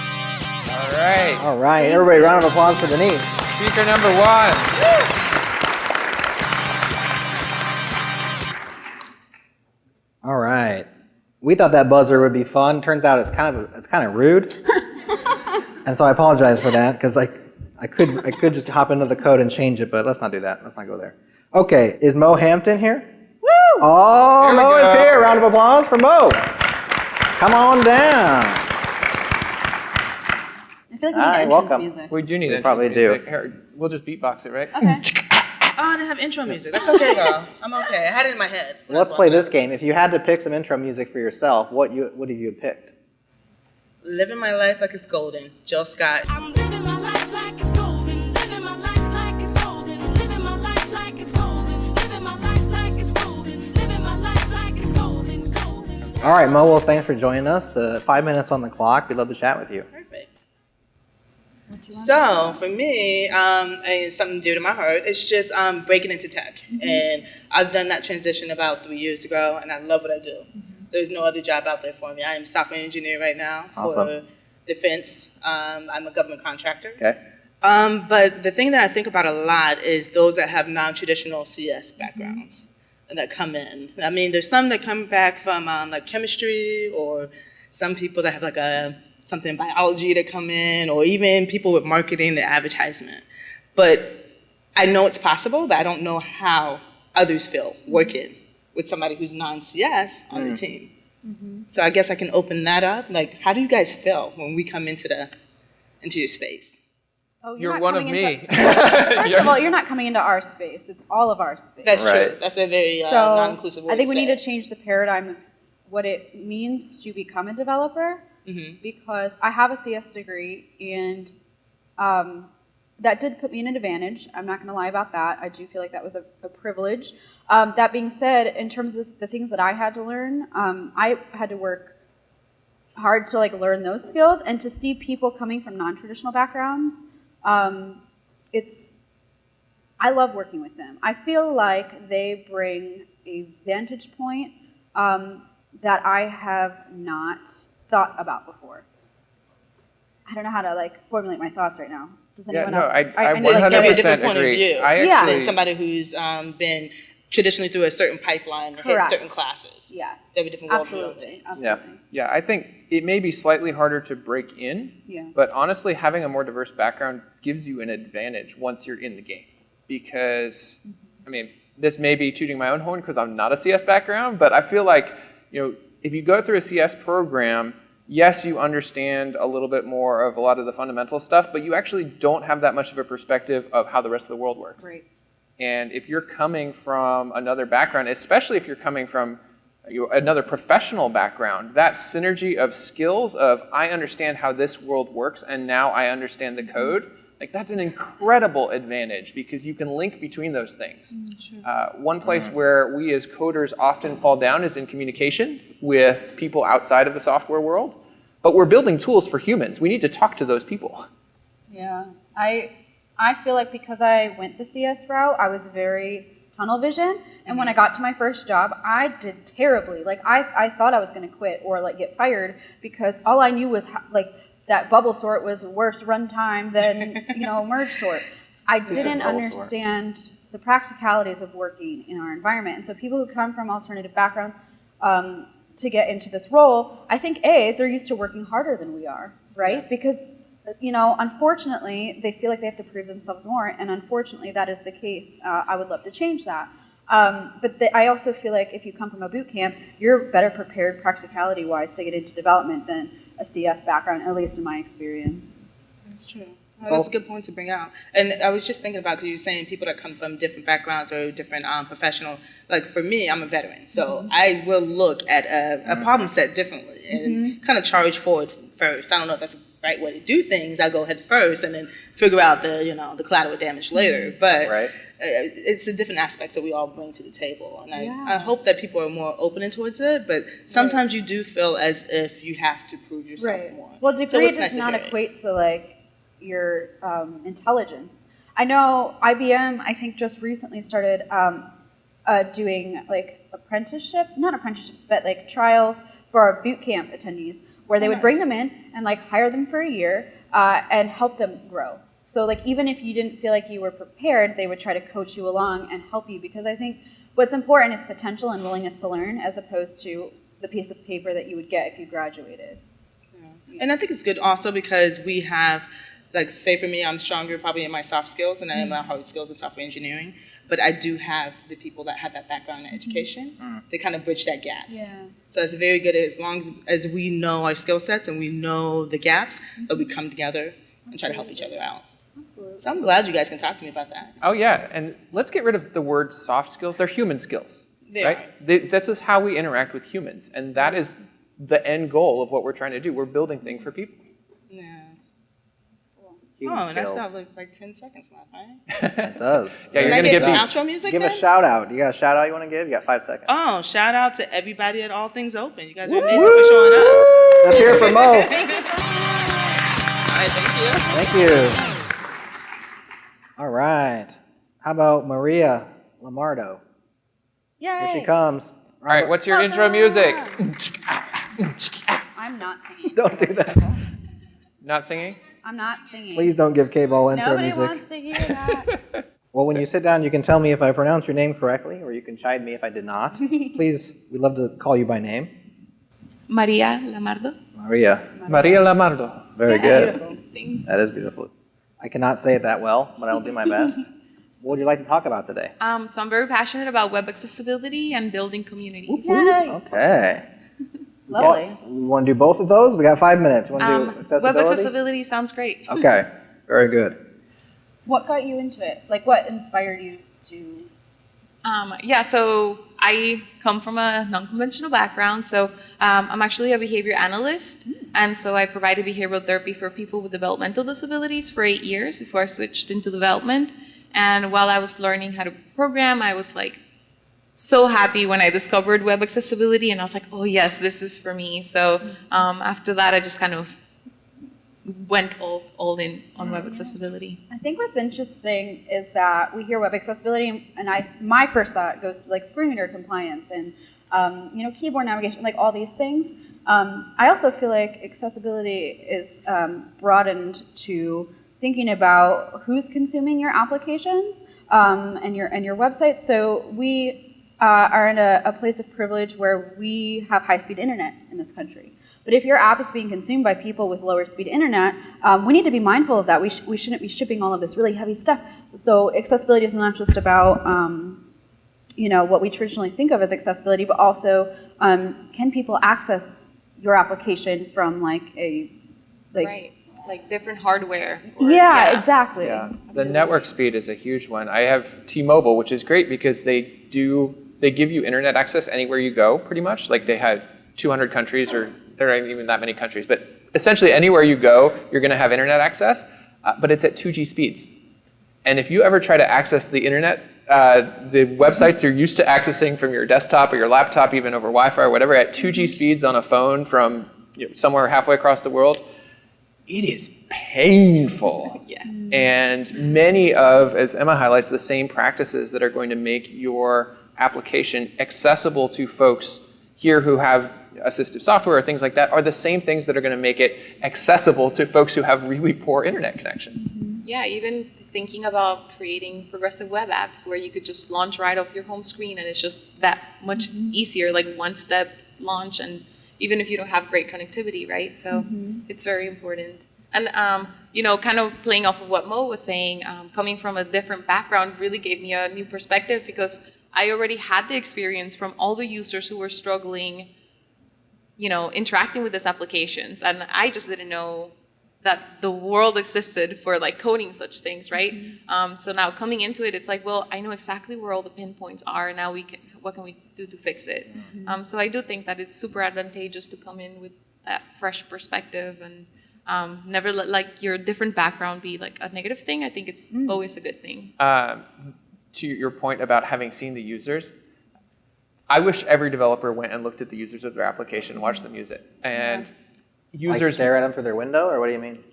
All right. All right, everybody, round of applause for Denise. Speaker number 1. All right. We thought that buzzer would be fun. Turns out it's kind of rude. And so I apologize for that because I could just hop into the code and change it, but let's not do that. Let's not go there. Okay, is Mo Hampton here? Woo! Oh, Mo is here. Round of applause for Mo. Come on down. I feel like we need Hi, entrance welcome. music. We do need entrance probably music. do. Here, we'll just beatbox it, right? Okay. Oh, I didn't have intro music. That's okay, though. I'm okay. I had it in my head. Let's play this game. If you had to pick some intro music for yourself, what have you picked? Living my life like it's golden. Jill Scott. I'm living my life like it's golden. Living my life like it's golden. Living my life like it's golden. Living my life like it's golden. Living my life like it's golden. Golden. All right, Mo, well, thanks for joining us. The 5 minutes on the clock. We'd love to chat with you. Perfect. So for me, and something dear to my heart, it's just breaking into tech. And I've done that transition about 3 years ago, and I love what I do. There's no other job out there for me. I am a software engineer right now for defense. I'm a government contractor. Okay. But the thing that I think about a lot is those that have non-traditional CS backgrounds and that come in. I mean, there's some that come back from like chemistry, or some people that have like something in biology that come in, or even people with marketing and advertisement. But I know it's possible, but I don't know how others feel working with somebody who's non-CS on the team. So I guess I can open that up. Like, how do you guys feel when we come into your space? Oh, You're not one of coming me. First of all, you're not coming into our space. It's all of our space. That's true. That's a very non-inclusive way I think to we say need it. to change the paradigm of what it means to become a developer. Because I have a CS degree, and that did put me in an advantage. I'm not going to lie about that. I do feel like that was a privilege. That being said, in terms of the things that I had to learn, I had to work hard to learn those skills, and to see people coming from non-traditional backgrounds. I love working with them. I feel like they bring a vantage point that I have not thought about before. I don't know how to formulate my thoughts right now. Does anyone else? I It's gonna be a 100% different point of agree. view than somebody who's been traditionally through a certain pipeline and hit certain classes. Yes. They have a different worldview of Absolutely. things. Absolutely. Yeah, I think it may be slightly harder to break in, but honestly, having a more diverse background gives you an advantage once you're in the game. Because, I mean, this may be tooting my own horn because I'm not a CS background, but I feel like, if you go through a CS program, yes, you understand a little bit more of a lot of the fundamental stuff, but you actually don't have that much of a perspective of how the rest of the world works. Right. And if you're coming from another background, especially if you're coming from another professional background, that synergy of skills of I understand how this world works and now I understand the code, that's an incredible advantage because you can link between those things. One place where we as coders often fall down is in communication with people outside of the software world, but we're building tools for humans. We need to talk to those people. Yeah, I feel like because I went the CS route, I was very tunnel vision. And when I got to my first job, I did terribly. Like I thought I was going to quit or like get fired because all I knew was like that bubble sort was worse runtime than merge sort. I didn't understand the practicalities of working in our environment. And so people who come from alternative backgrounds to get into this role, I think they're used to working harder than we are, right? Yeah. Because unfortunately, they feel like they have to prove themselves more, and unfortunately, that is the case. I would love to change that. But I also feel like if you come from a boot camp, you're better prepared practicality-wise to get into development than a CS background, at least in my experience. That's true. Well, that's a good point to bring out. And I was just thinking about, because you were saying people that come from different backgrounds or different professional, like for me, I'm a veteran. So I will look at a problem set differently and kind of charge forward first. I don't know if that's the right way to do things. I go head first and then figure out the collateral damage later. But it's the different aspects that we all bring to the table. And I hope that people are more open towards it. But sometimes you do feel as if you have to prove yourself more. Well, degree does not equate to like your intelligence. I know IBM, I think, just recently started doing like not apprenticeships, but like trials for our boot camp attendees, where they would bring them in and like hire them for a year and help them grow. So like even if you didn't feel like you were prepared, they would try to coach you along and help you, because I think what's important is potential and willingness to learn, as opposed to the piece of paper that you would get if you graduated. Yeah. And I think it's good also because we have, like, say for me, I'm stronger probably in my soft skills than I am in my hard skills in software engineering, but I do have the people that have that background in education to kind of bridge that gap. Yeah. So it's very good as long as we know our skill sets and we know the gaps, that we come together and try to help each other out. Absolutely. So I'm glad you guys can talk to me about that. Oh yeah, and let's get rid of the word soft skills. They're human skills, right? This is how we interact with humans, and that is the end goal of what we're trying to do. We're building things for people. Yeah. Human and that skills. sounds like 10 seconds left, right? It does. Yeah, Can you're I gonna get give the me outro music Give then? a shout out. You got a shout out you want to give? You got 5 seconds. Oh, shout out to everybody at All Things Open. You guys are amazing for showing up. Let's hear it for Mo. Thank you so much. All right, thank Thank you. you. All right. How about Maria Lamardo? Yay! Here she comes. All right, what's your intro music? I'm not singing. Don't do that. Not singing? I'm not singing. Please don't give K-Ball intro Nobody music. wants to hear that. Well, when you sit down, you can tell me if I pronounced your name correctly, or you can chide me if I did not. Please, we'd love to call you by name. Maria Lamardo. Maria. Maria Lamardo. Very good. Beautiful. Thanks. That is beautiful. I cannot say it that well, but I'll do my best. What would you like to talk about today? So I'm very passionate about web accessibility and building communities. Yay! Okay. Lovely. We want to do both of those? We got 5 minutes. You want to do accessibility? Web accessibility sounds great. Okay. Very good. What got you into it? Like, what inspired you to? So I come from a non-conventional background. So I'm actually a behavior analyst. And so I provided behavioral therapy for people with developmental disabilities for 8 years before I switched into development. And while I was learning how to program, I was like so happy when I discovered web accessibility. And I was like, oh yes, this is for me. So after that, I just kind of went all in on web accessibility. I think what's interesting is that we hear web accessibility, and my first thought goes to like screen reader compliance and keyboard navigation, like all these things. I also feel like accessibility is broadened to thinking about who's consuming your applications and your website. So we are in a place of privilege where we have high-speed internet in this country. But if your app is being consumed by people with lower speed internet, we need to be mindful of that. We shouldn't be shipping all of this really heavy stuff. So accessibility is not just about what we traditionally think of as accessibility, but also can people access your application from right, like different hardware. Exactly. Yeah. The network speed is a huge one. I have T-Mobile, which is great because they give you internet access anywhere you go, pretty much. Like they have 200 countries, or there aren't even that many countries, but essentially anywhere you go, you're going to have internet access, but it's at 2G speeds. And if you ever try to access the internet, the websites you're used to accessing from your desktop or your laptop, even over Wi-Fi or whatever, at 2G speeds on a phone from somewhere halfway across the world, it is painful. Yeah. And many of, as Emma highlights, the same practices that are going to make your application accessible to folks here who have assistive software or things like that are the same things that are going to make it accessible to folks who have really poor internet connections. Yeah, even thinking about creating progressive web apps where you could just launch right off your home screen and it's just that much easier, like one step launch, and even if you don't have great connectivity, right? So it's very important. And, you know, kind of playing off of what Mo was saying, coming from a different background really gave me a new perspective because I already had the experience from all the users who were struggling, you know, interacting with these applications. And I just didn't know that the world existed for like coding such things, right? So now coming into it, it's like, well, I know exactly where all the pinpoints are. Now what can we do to fix it? So I do think that it's super advantageous to come in with that fresh perspective and never let like your different background be like a negative thing. I think it's always a good thing. To your point about having seen the users, I wish every developer went and looked at the users of their application and watched them use it. And users Like stare at them through their window, or what do you mean?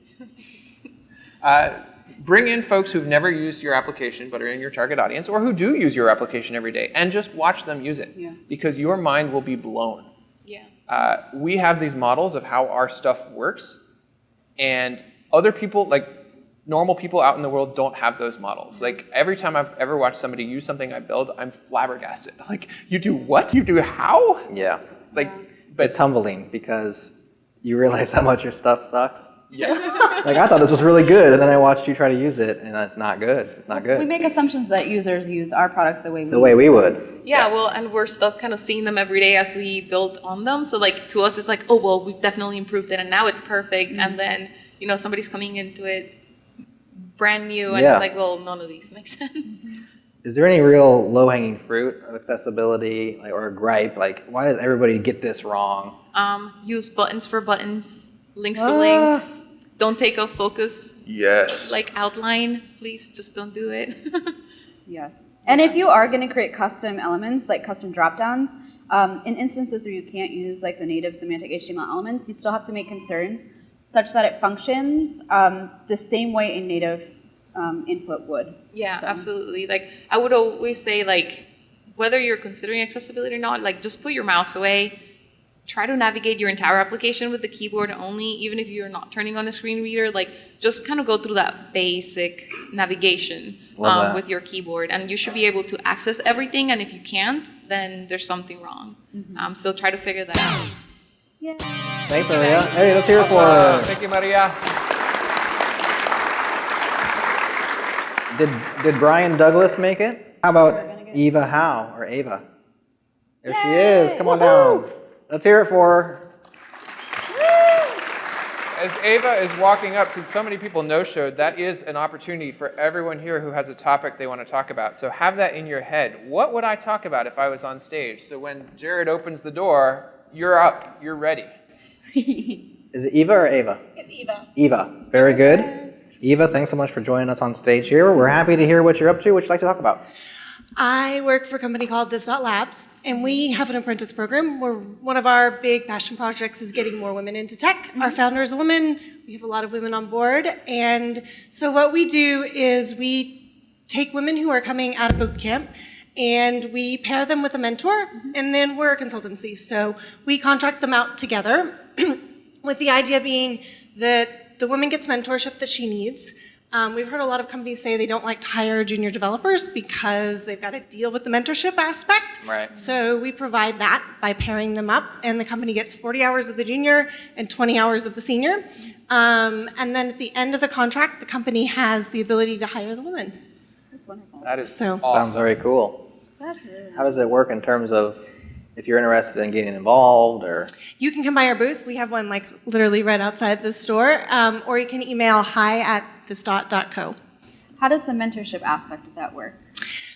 Bring in folks who've never used your application but are in your target audience, or who do use your application every day, and just watch them use it. Because your mind will be blown. Yeah. We have these models of how our stuff works, and other people, like normal people out in the world, don't have those models. Like every time I've ever watched somebody use something I build, I'm flabbergasted. Like, you do what? You do how? Yeah. Like, But it's humbling because you realize how much your stuff sucks. Yeah. Like, I thought this was really good, and then I watched you try to use it, and it's not good. It's not good. We make assumptions that users use our products the way we would. Yeah, well, and we're still kind of seeing them every day as we build on them. So like to us, it's like, oh, well, we've definitely improved it and now it's perfect. And then, you know, somebody's coming into it brand new and it's like, well, none of these make sense. Is there any real low-hanging fruit of accessibility, like, or a gripe? Like, why does everybody get this wrong? Use buttons for buttons, links for links. Don't take a focus. Yes. Like outline, please just don't do it. Yes. And if you are going to create custom elements, like custom dropdowns, in instances where you can't use like the native semantic HTML elements, you still have to make concerns such that it functions the same way a native input would. Yeah, absolutely. Like I would always say, like whether you're considering accessibility or not, like just put your mouse away. Try to navigate your entire application with the keyboard only, even if you're not turning on a screen reader. Like just kind of go through that basic navigation with your keyboard, and you should be able to access everything. And if you can't, then there's something wrong. So try to figure that out. Yeah. Thanks, Maria. Hey, let's hear it for her. Thank you, Maria. Did Brian Douglas make it? How about Eva Howe, or Ava? There she is. Come on down. Let's hear it for her. As Ava is walking up, since so many people no-showed, that is an opportunity for everyone here who has a topic they want to talk about. So have that in your head. What would I talk about if I was on stage? So when Jared opens the door, you're up, you're ready. Is it Eva or Ava? It's Eva. Eva. Very good. Eva, thanks so much for joining us on stage here. We're happy to hear what you're up to. What you'd like to talk about? I work for a company called This.Labs, and we have an apprentice program where one of our big passion projects is getting more women into tech. Our founder is a woman. We have a lot of women on board. And so what we do is we take women who are coming out of boot camp and we pair them with a mentor, and then we're a consultancy. So we contract them out together with the idea being that the woman gets mentorship that she needs. We've heard a lot of companies say they don't like to hire junior developers because they've got to deal with the mentorship aspect. Right. So we provide that by pairing them up, and the company gets 40 hours of the junior and 20 hours of the senior. And then at the end of the contract, the company has the ability to hire the woman. That's wonderful. That is Sounds awesome. very cool. That's really How does it work in terms of if you're interested in getting involved, or? You can come by our booth. We have one like literally right outside the store, or you can email hi@thisdot.co. How does the mentorship aspect of that work?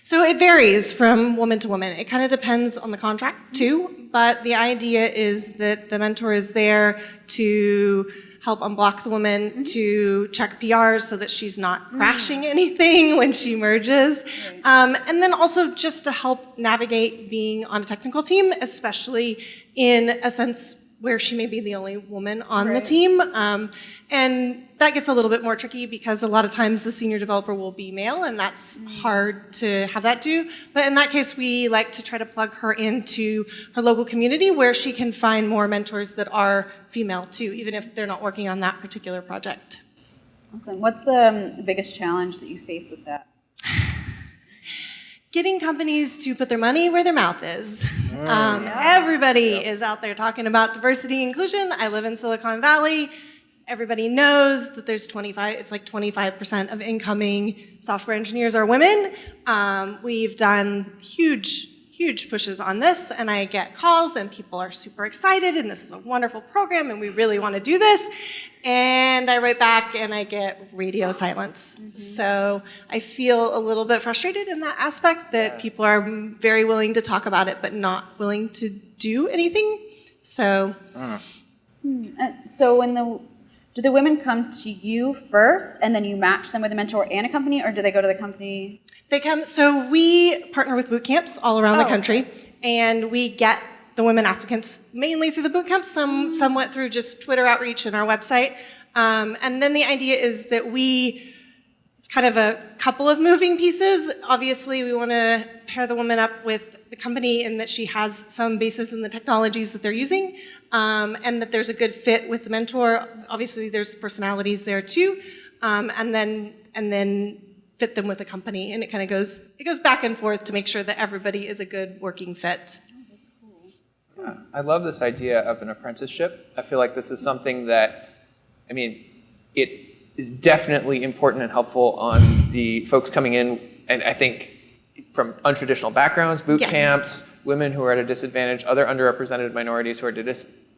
So it varies from woman to woman. It kind of depends on the contract too, but the idea is that the mentor is there to help unblock the woman, to check PRs so that she's not crashing anything when she merges, and then also just to help navigate being on a technical team, especially in a sense where she may be the only woman on the team. And that gets a little bit more tricky because a lot of times the senior developer will be male, and that's hard to have that do. But in that case, we like to try to plug her into her local community where she can find more mentors that are female too, even if they're not working on that particular project. Awesome. What's the biggest challenge that you face with that? Getting companies to put their money where their mouth is. Everybody is out there talking about diversity and inclusion. I live in Silicon Valley. Everybody knows that there's 25% of incoming software engineers are women. We've done huge pushes on this, and I get calls and people are super excited and this is a wonderful program and we really want to do this. And I write back and I get radio silence. So I feel a little bit frustrated in that aspect that people are very willing to talk about it but not willing to do anything. So. So do the women come to you first and then you match them with a mentor and a company, or do they go to the company? They come, so we partner with boot camps all around the country, and we get the women applicants mainly through the boot camps, somewhat through just Twitter outreach and our website. And then the idea is that it's kind of a couple of moving pieces. Obviously, we want to pair the woman up with the company in that she has some basis in the technologies that they're using, and that there's a good fit with the mentor. Obviously, there's personalities there too, and then fit them with the company, and it kind of goes back and forth to make sure that everybody is a good working fit. Yeah, I love this idea of an apprenticeship. I feel like this is something that, it is definitely important and helpful on the folks coming in, and I think from untraditional backgrounds, boot camps, women who are at a disadvantage, other underrepresented minorities who are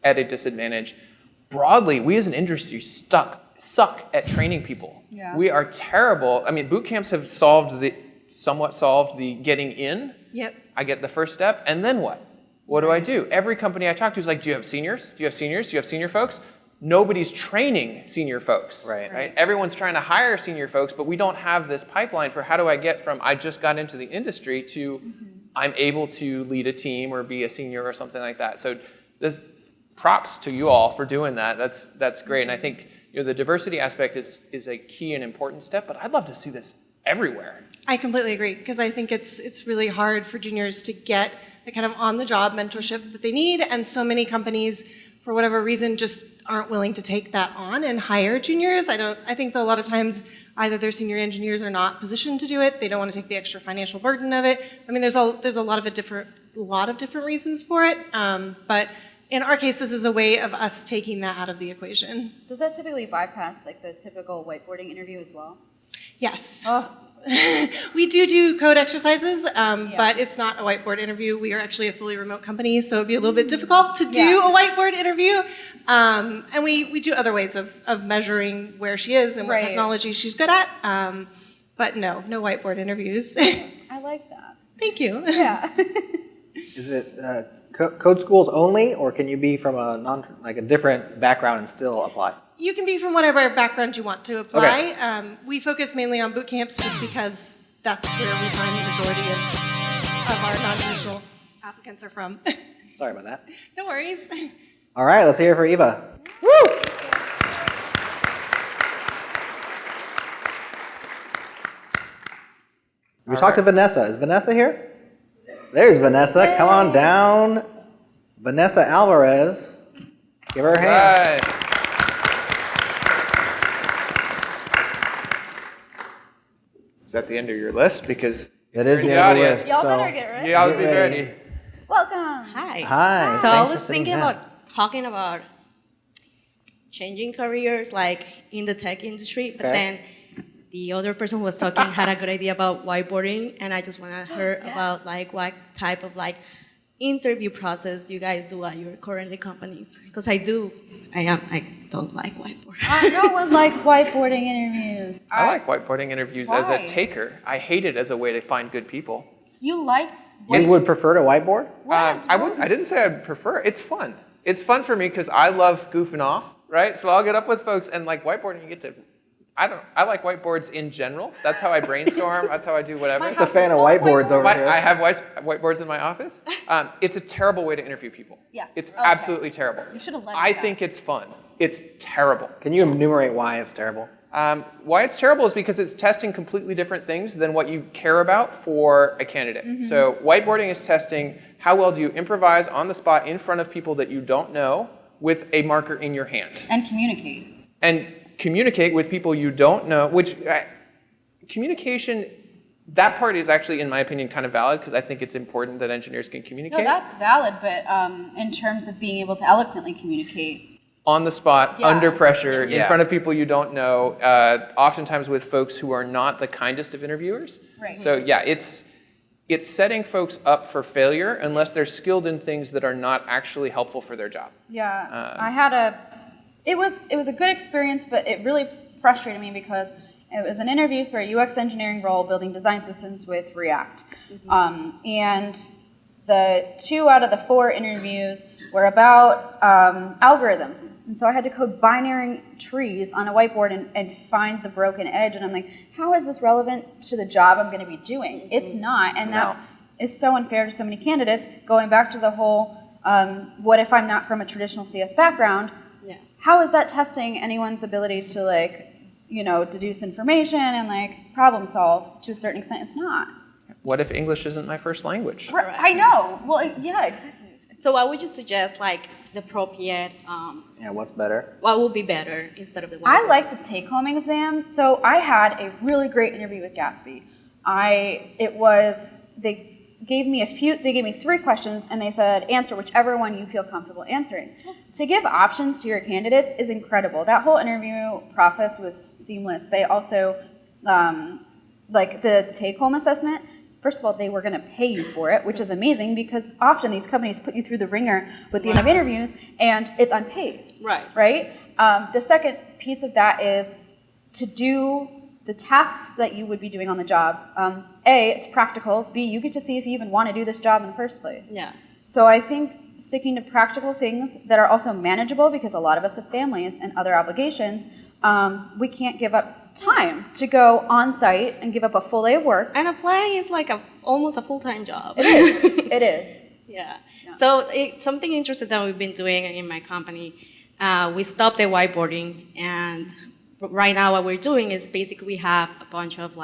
at a disadvantage. Broadly, we as an industry suck at training people. Yeah. We are terrible. Boot camps have somewhat solved the getting in. Yep. I get the first step, and then what? What do I do? Every company I talk to is like, do you have seniors? Do you have seniors? Do you have senior folks? Nobody's training senior folks. Right? Everyone's trying to hire senior folks, but we don't have this pipeline for how do I get from I just got into the industry to I'm able to lead a team or be a senior or something like that. So this props to you all for doing that. That's great. And I think the diversity aspect is a key and important step, but I'd love to see this everywhere. I completely agree, because I think it's really hard for juniors to get the kind of on-the-job mentorship that they need, and so many companies, for whatever reason, just aren't willing to take that on and hire juniors. I think that a lot of times either their senior engineers are not positioned to do it, they don't want to take the extra financial burden of it. There's a lot of different reasons for it, but in our case, this is a way of us taking that out of the equation. Does that typically bypass the typical whiteboarding interview as well? Yes. We do code exercises, but it's not a whiteboard interview. We are actually a fully remote company, so it'd be a little bit difficult to do a whiteboard interview. And we do other ways of measuring where she is and what technology she's good at. But no whiteboard interviews. I like that. Thank you. Yeah. Is it code schools only, or can you be from a different background and still apply? You can be from whatever background you want to apply. Okay. We focus mainly on boot camps just because that's where we find the majority of our non-traditional applicants are from. Sorry about that. No worries. All right, let's hear it for Eva. Woo! We talked to Vanessa. Is Vanessa here? There's Vanessa. Yay. Come on down. Vanessa Alvarez. Give her a hand. Right. Is that the end of your list? Because that is the end of the list. Y'all better get ready. Yeah, I'll be ready. Welcome. Hi. Hi. So I was thinking about talking about changing careers in the tech industry, but then the other person was talking, had a good idea about whiteboarding, and I just want to hear about what type of interview process you guys do at your current companies. Because I don't like whiteboarding. No one likes whiteboarding interviews. I like whiteboarding interviews as a taker. I hate it as a way to find good people. You like You would prefer to whiteboard? I didn't say I'd prefer. It's fun. It's fun for me because I love goofing off, right? So I'll get up with folks and whiteboarding, you get to I like whiteboards in general. That's how I brainstorm. That's how I do whatever. Just a fan of whiteboards over here. I have whiteboards in my office. It's a terrible way to interview people. Yeah. It's absolutely terrible. You should have led I with that. think it's fun. It's terrible. Can you enumerate why it's terrible? Why it's terrible is because it's testing completely different things than what you care about for a candidate. Mm-hmm. So whiteboarding is testing how well do you improvise on the spot in front of people that you don't know with a marker in your hand. And communicate. And communicate with people you don't know, which communication, that part is actually, in my opinion, kind of valid because I think it's important that engineers can communicate. No, that's valid, but in terms of being able to eloquently communicate. On the spot, Yeah. under pressure, in Yeah. front of people you don't know, oftentimes with folks who are not the kindest of interviewers. Right. So yeah, it's setting folks up for failure unless they're skilled in things that are not actually helpful for their job. Yeah, I had it was a good experience, but it really frustrated me because it was an interview for a UX engineering role building design systems with React. And the 2 out of the 4 interviews were about algorithms. And so I had to code binary trees on a whiteboard and find the broken edge. And I'm like, how is this relevant to the job I'm going to be doing? It's not. And that is so unfair to so many candidates. Going back to the whole, what if I'm not from a traditional CS background? Yeah. How is that testing anyone's ability to deduce information and problem solve to a certain extent? It's not. What if English isn't my first language? Right. I know. Well, yeah, exactly. So what would you suggest, the appropriate, what's better? what would be better instead of the I whiteboard? like the take-home exam. So I had a really great interview with Gatsby. They gave me 3 questions and they said, answer whichever one you feel comfortable answering. To give options to your candidates is incredible. That whole interview process was seamless. They also, the take-home assessment, first of all, they were going to pay you for it, which is amazing because often these companies put you through the ringer with the end of interviews and it's unpaid. Right? The second piece of that is to do the tasks that you would be doing on the job. A, it's practical. B, you get to see if you even want to do this job in the first place. Yeah. So I think sticking to practical things that are also manageable, because a lot of us have families and other obligations, we can't give up time to go on site and give up a full day of work. And applying is almost a full-time job. It is. It is. Yeah. So something interesting that we've been doing in my company, we stopped the whiteboarding, and right now what we're doing is basically we have a bunch of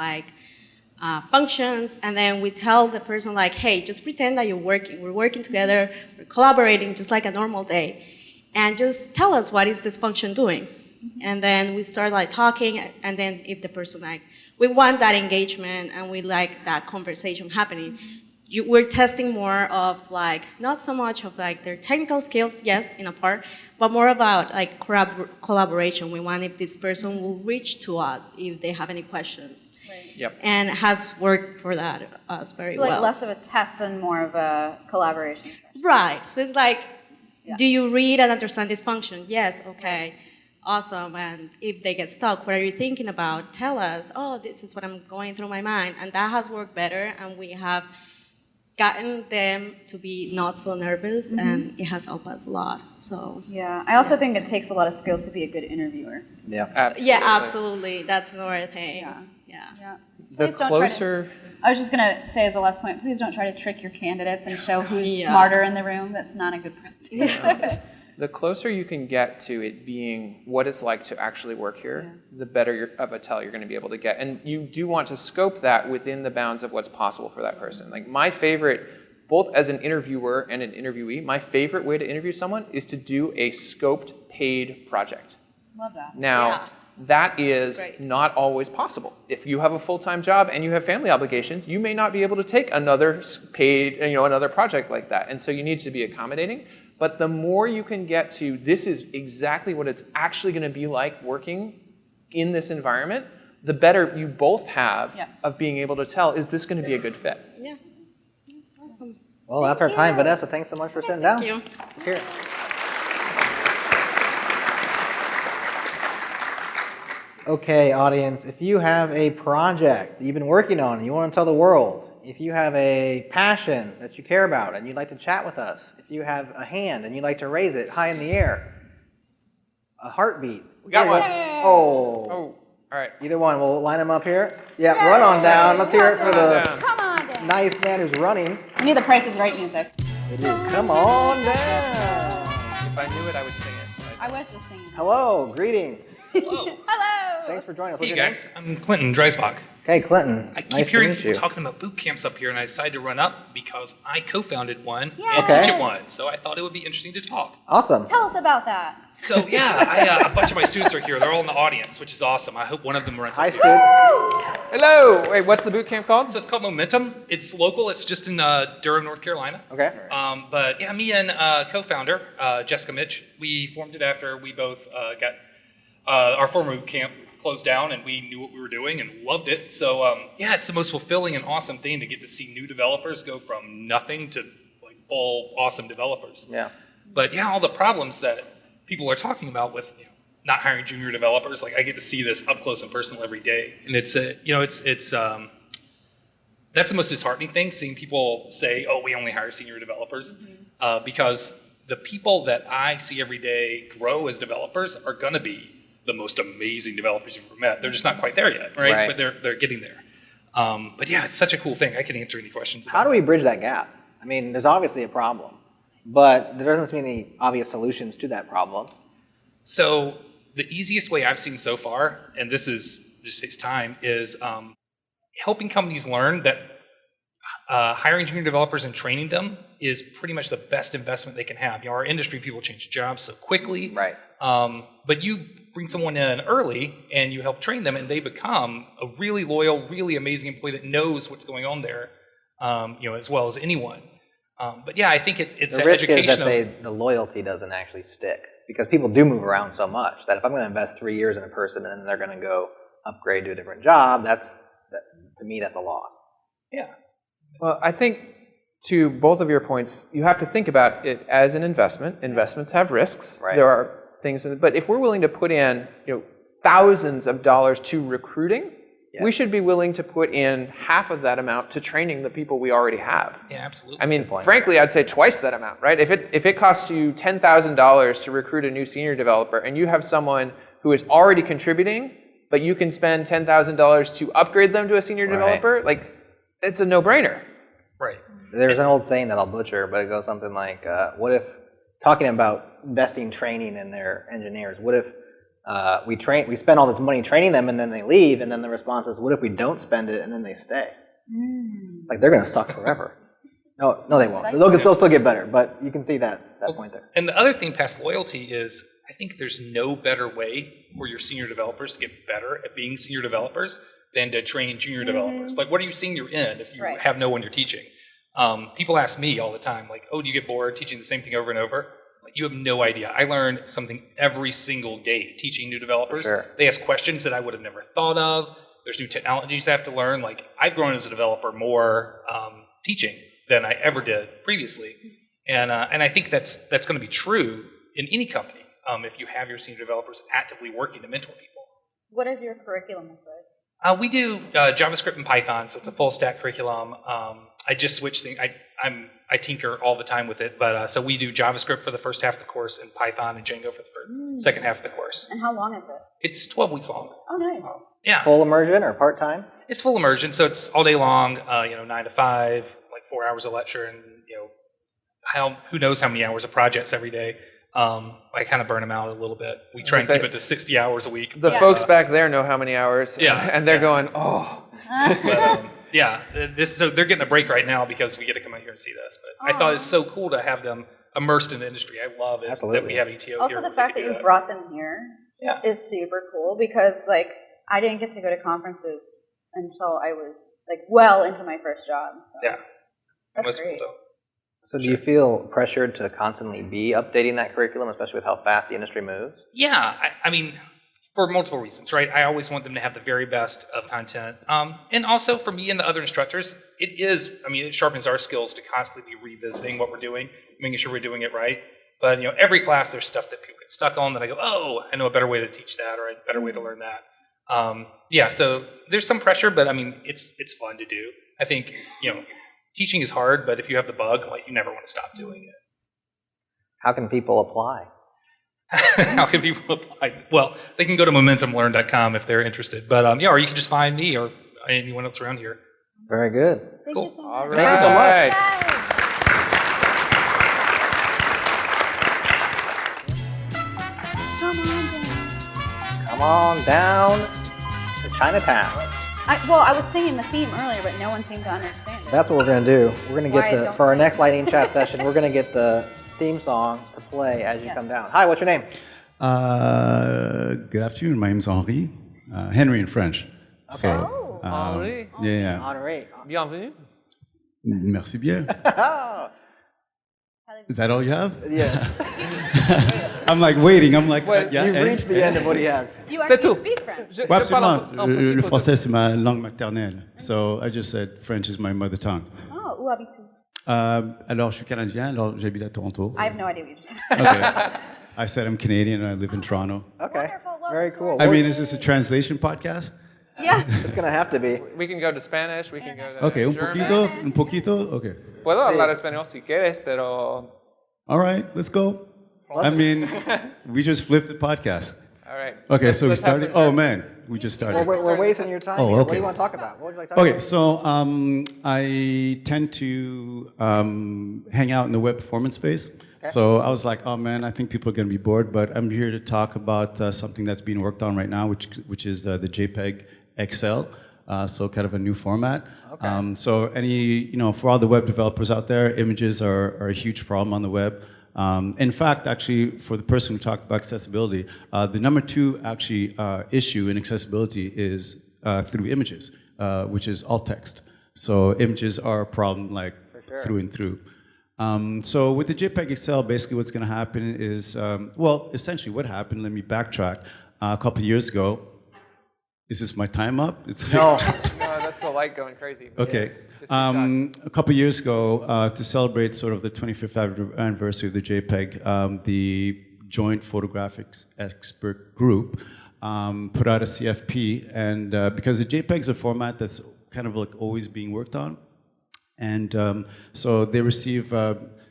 functions, and then we tell the person hey, just pretend that you're working. We're working together, we're collaborating just like a normal day, and just tell us what is this function doing. And then we start talking, and then if the person we want that engagement and we like that conversation happening, we're testing more of not so much of their technical skills, yes, in a part, but more about collaboration. We want if this person will reach to us if they have any questions. Right. Yep. And it has worked for us very So well. less of a test and more of a collaboration. Right. So it's do you read and understand this function? Yes. Okay. Awesome. And if they get stuck, what are you thinking about? Tell us. Oh, this is what I'm going through my mind. And that has worked better. And we have gotten them to be not so nervous, and it has helped us a lot. So yeah, I also think it takes a lot of skill to be a good interviewer. Yeah. Yeah, absolutely. That's another thing. Yeah. The Please don't closer... I was just going to say as a last point, please don't try to trick your candidates and show who's Yeah. smarter in the room. That's not a good practice. The closer you can get to it being what it's like to actually work here, the better of a tell you're going to be able to get. And you do want to scope that within the bounds of what's possible for that person. My favorite, both as an interviewer and an interviewee, my favorite way to interview someone is to do a scoped paid project. Love that. Now, that is not always possible. If you have a full-time job and you have family obligations, you may not be able to take another paid, another project like that. And so you need to be accommodating. But the more you can get to, this is exactly what it's actually going to be like working in this environment, the better you both have of being able to tell, is this going to be a good fit? Yeah. Awesome. Well, that's our time. Vanessa, thanks so much for sitting down. Thank you. Let's hear it. Okay, audience, if you have a project that you've been working on and you want to tell the world, if you have a passion that you care about and you'd like to chat with us, if you have a hand and you'd like to raise it high in the air, a heartbeat. We got one. Oh. All right. Either one. We'll line them up here. Yeah, run on down. Let's hear it for the Come on down. nice man who's running. We need the Price is Right music. They do. Come on down. If I knew it, I would sing it. I was just singing. Hello. Greetings. Hello. Thanks for joining us. Hey What's your name? guys, I'm Clinton Dreisbach. Okay, Clinton. I keep nice hearing to meet people you. talking about boot camps up here, and I decided to run up because I co-founded one Yay. and Okay. teach at one. So I thought it would be interesting to talk. Awesome. Tell us about that. So yeah, a bunch of my students are here. They're all in the audience, which is awesome. I hope one of them runs. Hi, up here. students. Hello. Wait, what's the boot camp called? So it's called Momentum. It's local. It's just in Durham, North Carolina. Okay. But yeah, me and co-founder Jessica Mitch, we formed it after we both got our former boot camp closed down, and we knew what we were doing and loved it. So yeah, it's the most fulfilling and awesome thing to get to see new developers go from nothing to like full awesome developers. Yeah. But yeah, all the problems that people are talking about with not hiring junior developers, like I get to see this up close and personal every day, and it's that's the most disheartening thing, seeing people say, "Oh, we only hire senior developers," because the people that I see every day grow as developers are going to be the most amazing developers you've ever met. They're just not quite there yet, right? But they're getting there. But yeah, it's such a cool thing. I can answer any questions. How do we bridge that gap? I mean, there's obviously a problem, but there doesn't seem any obvious solutions to that problem. So the easiest way I've seen so far, and this takes time, is helping companies learn that hiring junior developers and training them is pretty much the best investment they can have. Our industry, people change jobs so quickly. Right. But you bring someone in early and you help train them, and they become a really loyal, really amazing employee that knows what's going on there, as well as anyone. But yeah, I think it's the an risk education is that the loyalty doesn't actually stick, because people do move around so much that if I'm going to invest 3 years in a person and then they're going to go upgrade to a different job, to me that's a loss. Yeah. Well, I think to both of your points, you have to think about it as an investment. Investments have risks. Right. There are things, but if we're willing to put in thousands of dollars to recruiting, we should be willing to put in half of that amount to training the people we already have. Yeah, absolutely. I mean, frankly, I'd say twice that amount, right? If it costs you $10,000 to recruit a new senior developer, and you have someone who is already contributing, but you can spend $10,000 to upgrade them to a senior developer, like it's a no-brainer. Right. There's an old saying that I'll butcher, but it goes something like, what if, talking about investing training in their engineers, what if we spend all this money training them and then they leave, and then the response is, what if we don't spend it and then they stay? Like they're going to suck forever. No, they won't. They'll still get better, but you can see that point there. And the other thing past loyalty is, I think there's no better way for your senior developers to get better at being senior developers than to train junior developers. Like, what are you seeing you're in if you have no one you're teaching? People ask me all the time, like, oh, do you get bored teaching the same thing over and over? Like, you have no idea. I learn something every single day teaching new developers. Sure. They ask questions that I would have never thought of. There's new technologies I have to learn. Like, I've grown as a developer more teaching than I ever did previously. And I think that's going to be true in any company if you have your senior developers actively working to mentor people. What is your curriculum look like? We do JavaScript and Python, so it's a full stack curriculum. I just switched things. I tinker all the time with it, but so we do JavaScript for the first half of the course and Python and Django for the second half of the course. And how long is it? It's 12 weeks long. Oh, nice. Yeah. Full immersion or part-time? It's full immersion, so it's all day long, 9 to 5, like 4 hours of lecture, and who knows how many hours of projects every day. I kind of burn them out a little bit. We try and keep it to 60 hours a week. The folks back there know how many hours, and they're going, oh. But, so they're getting a break right now because we get to come out here and see this. But I thought it's so cool to have them immersed in the industry. I love it that we have ETO here. Also, the fact that you brought them here is super cool because, like, I didn't get to go to conferences until I was, like, well into my first job. So. Yeah. That's great. So do you feel pressured to constantly be updating that curriculum, especially with how fast the industry moves? Yeah, I mean, for multiple reasons, right? I always want them to have the very best of content. And also for me and the other instructors, it sharpens our skills to constantly be revisiting what we're doing, making sure we're doing it right. But, every class there's stuff that people get stuck on that I go, oh, I know a better way to teach that or a better way to learn that. So there's some pressure, but I mean, it's fun to do. I think, teaching is hard, but if you have the bug, like, you never want to stop doing it. How can people apply? How can people apply? Well, they can go to momentumlearn.com if they're interested. But yeah, or you can just find me or anyone else around here. Very good. Cool. Thank you so much. Come on down to Chinatown. I was singing the theme earlier, but no one seemed to understand it. That's what we're going to do. We're going to That's why I get don't for our sing. next lightning chat session, we're going to get the theme song to play as you come down. Hi, what's your name? Good afternoon. My name's Henri. Henry in French. Okay. So, Henri. yeah. Henri. Bienvenue. Merci bien. Is that all you have? Yes. I'm like waiting. I'm like, yeah. You've reached the end of what he has. You actually speak French. Ouais, absolument. Le français, c'est ma langue maternelle. So I just said French is my mother tongue. Oh, où habites-tu? Alors, je suis canadien. Alors, j'habite à Toronto. I have no idea what you just said. Okay. I said I'm Canadian and I live in Toronto. Okay. Very cool. I mean, is this a translation podcast? Yeah. It's going to have to be. We can go to Spanish. We can go to Okay, un German. poquito. Okay. Puedo hablar español si quieres, pero. All right, let's go. I mean, we just flipped the podcast. All right. Okay, so we Let's have started. some Oh man, we just started. Well, we're wasting your time. Oh, here. What do okay. you want to talk about? What would you like to talk Okay, about? so I tend to hang out in the web performance space. So I was like, oh man, I think people are going to be bored, but I'm here to talk about something that's being worked on right now, which is the JPEG XL. So kind of a new format. Okay. So for all the web developers out there, images are a huge problem on the web. In fact, actually, for the person who talked about accessibility, the number 2 actually issue in accessibility is through images, which is alt text. So images are a problem through and through. So with the JPEG XL, basically what's going to happen is, essentially what happened, let me backtrack. A couple of years ago, is this my time up? No, that's the light going crazy. Okay. Yes, A couple of years ago, to celebrate sort of the 25th anniversary of the JPEG, the Joint Photographics Expert Group put out a CFP, and because the JPEG is a format that's kind of like always being worked on, and so they receive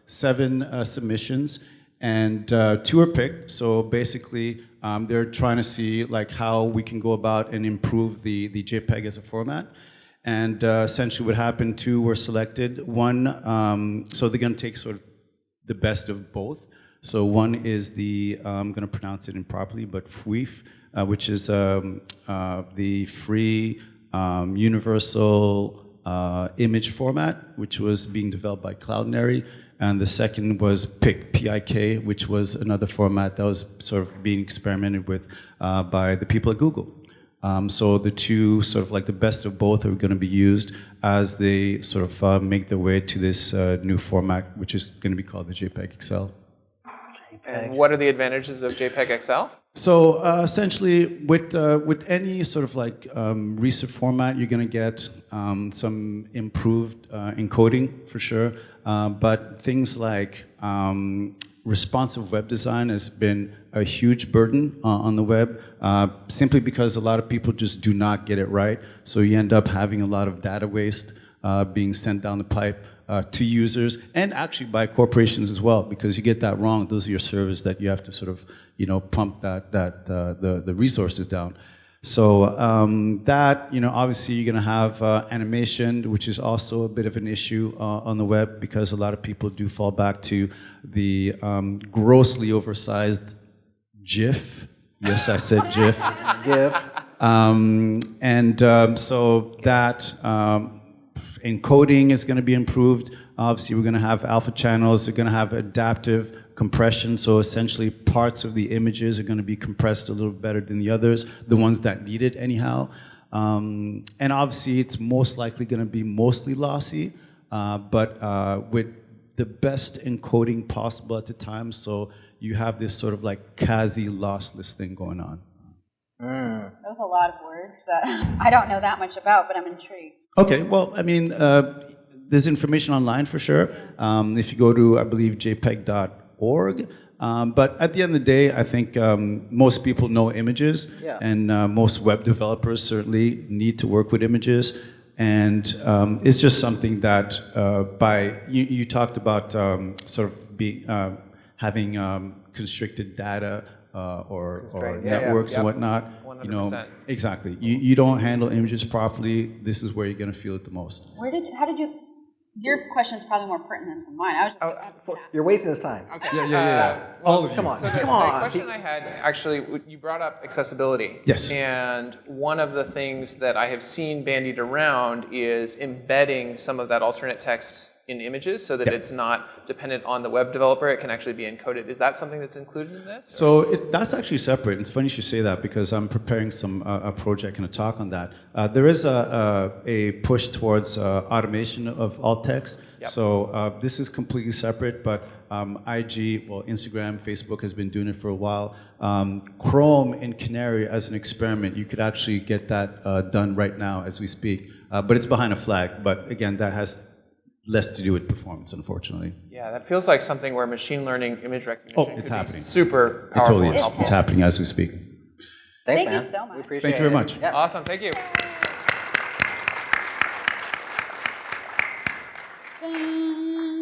7 submissions, and 2 are picked. So basically, they're trying to see like how we can go about and improve the JPEG as a format. And essentially what happened, 2 were selected. One, so they're going to take sort of the best of both. So one is I'm going to pronounce it improperly, but FWIF, which is the free universal image format, which was being developed by Cloudinary. And the second was PIK, P-I-K, which was another format that was sort of being experimented with by the people at Google. So the 2, sort of like the best of both, are going to be used as they sort of make their way to this new format, which is going to be called the JPEG XL. And what are the advantages of JPEG XL? So essentially, with any sort of like recent format, you're going to get some improved encoding for sure. But things like responsive web design has been a huge burden on the web, simply because a lot of people just do not get it right. So you end up having a lot of data waste being sent down the pipe to users, and actually by corporations as well, because you get that wrong, those are your servers that you have to sort of pump the resources down. So that, obviously you're going to have animation, which is also a bit of an issue on the web, because a lot of people do fall back to the grossly oversized GIF. Yes, I said GIF. GIF. So that encoding is going to be improved. Obviously, we're going to have alpha channels. They're going to have adaptive compression. So essentially, parts of the images are going to be compressed a little better than the others, the ones that need it anyhow. And obviously, it's most likely going to be mostly lossy, but with the best encoding possible at the time. So you have this sort of like quasi lossless thing going on. That was a lot of words that I don't know that much about, but I'm intrigued. Okay, well, I mean, there's information online for sure. If you go to, I believe, jpeg.org. But at the end of the day, I think most people know images, and most web developers certainly need to work with images. And it's just something that you talked about sort of having constricted data or Constrained, yeah, networks and Yep. whatnot. 100%. Exactly. You don't handle images properly. This is where you're going to feel it the most. How did you? Your question is probably more pertinent than mine. I was just. You're wasting his time. Okay. Yeah. All of you. Come on. So the question I had, actually, you brought up accessibility. Yes. And one of the things that I have seen bandied around is embedding some of that alternate text in images so that it's not dependent on the web developer. It can actually be encoded. Is that something that's included in this? So that's actually separate. It's funny you should say that because I'm preparing a project and a talk on that. There is a push towards automation of alt text. Yep. So this is completely separate, but Instagram, Facebook has been doing it for a while. Chrome and Canary as an experiment, you could actually get that done right now as we speak. But it's behind a flag. But again, that has less to do with performance, unfortunately. Yeah, that feels like something where machine learning image recognition it's could be happening. super It powerful totally and is. helpful. It's happening as we speak. Thanks, Thank man. you so much. We appreciate Thank you very it. much. Yeah. Awesome, thank you.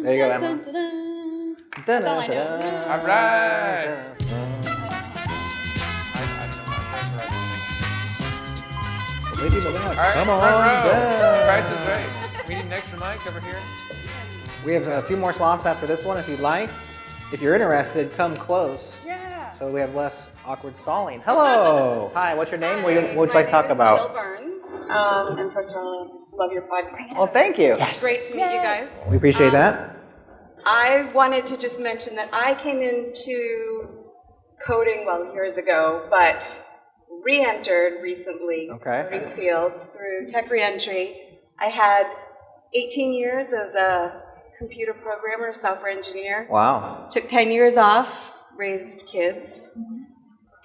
There you go, Emma. That's all I know. All right. All right, Come front on row. down. Price is right. We need an extra mic over here. We have a few more slots after this one if you'd like. If you're interested, come close. Yeah. So we have less awkward stalling. Hello. Hi, what's your name? What would you like to talk about? Jill Burns. And first of all, I love your podcast. Well, thank you. It's great to meet you guys. We appreciate that. I wanted to just mention that I came into coding, years ago, but re-entered recently coding fields through tech re-entry. I had 18 years as a computer programmer, software engineer. Wow. Took 10 years off, raised kids.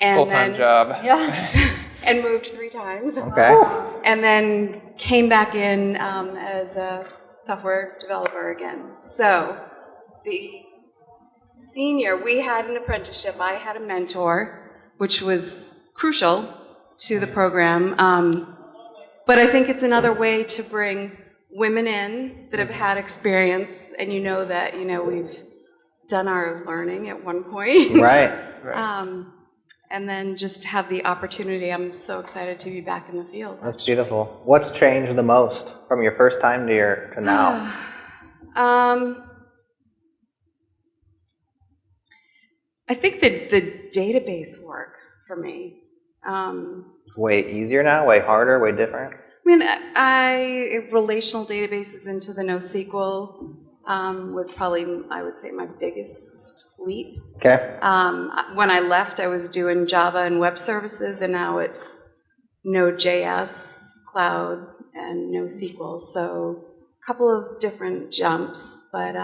And Full-time then- job. Yeah. And moved 3 times. Okay. And then came back in as a software developer again. So the senior, we had an apprenticeship. I had a mentor, which was crucial to the program. But I think it's another way to bring women in that have had experience, and that, we've done our learning at one point. Right. And then just have the opportunity. I'm so excited to be back in the field. That's beautiful. What's changed the most from your first time to now? I think that the database work for me. It's way easier now, way harder, way different. Relational databases into the NoSQL was probably, I would say, my biggest leap. Okay. When I left, I was doing Java and web services, and now it's Node.js, cloud, and NoSQL. So a couple of different jumps, but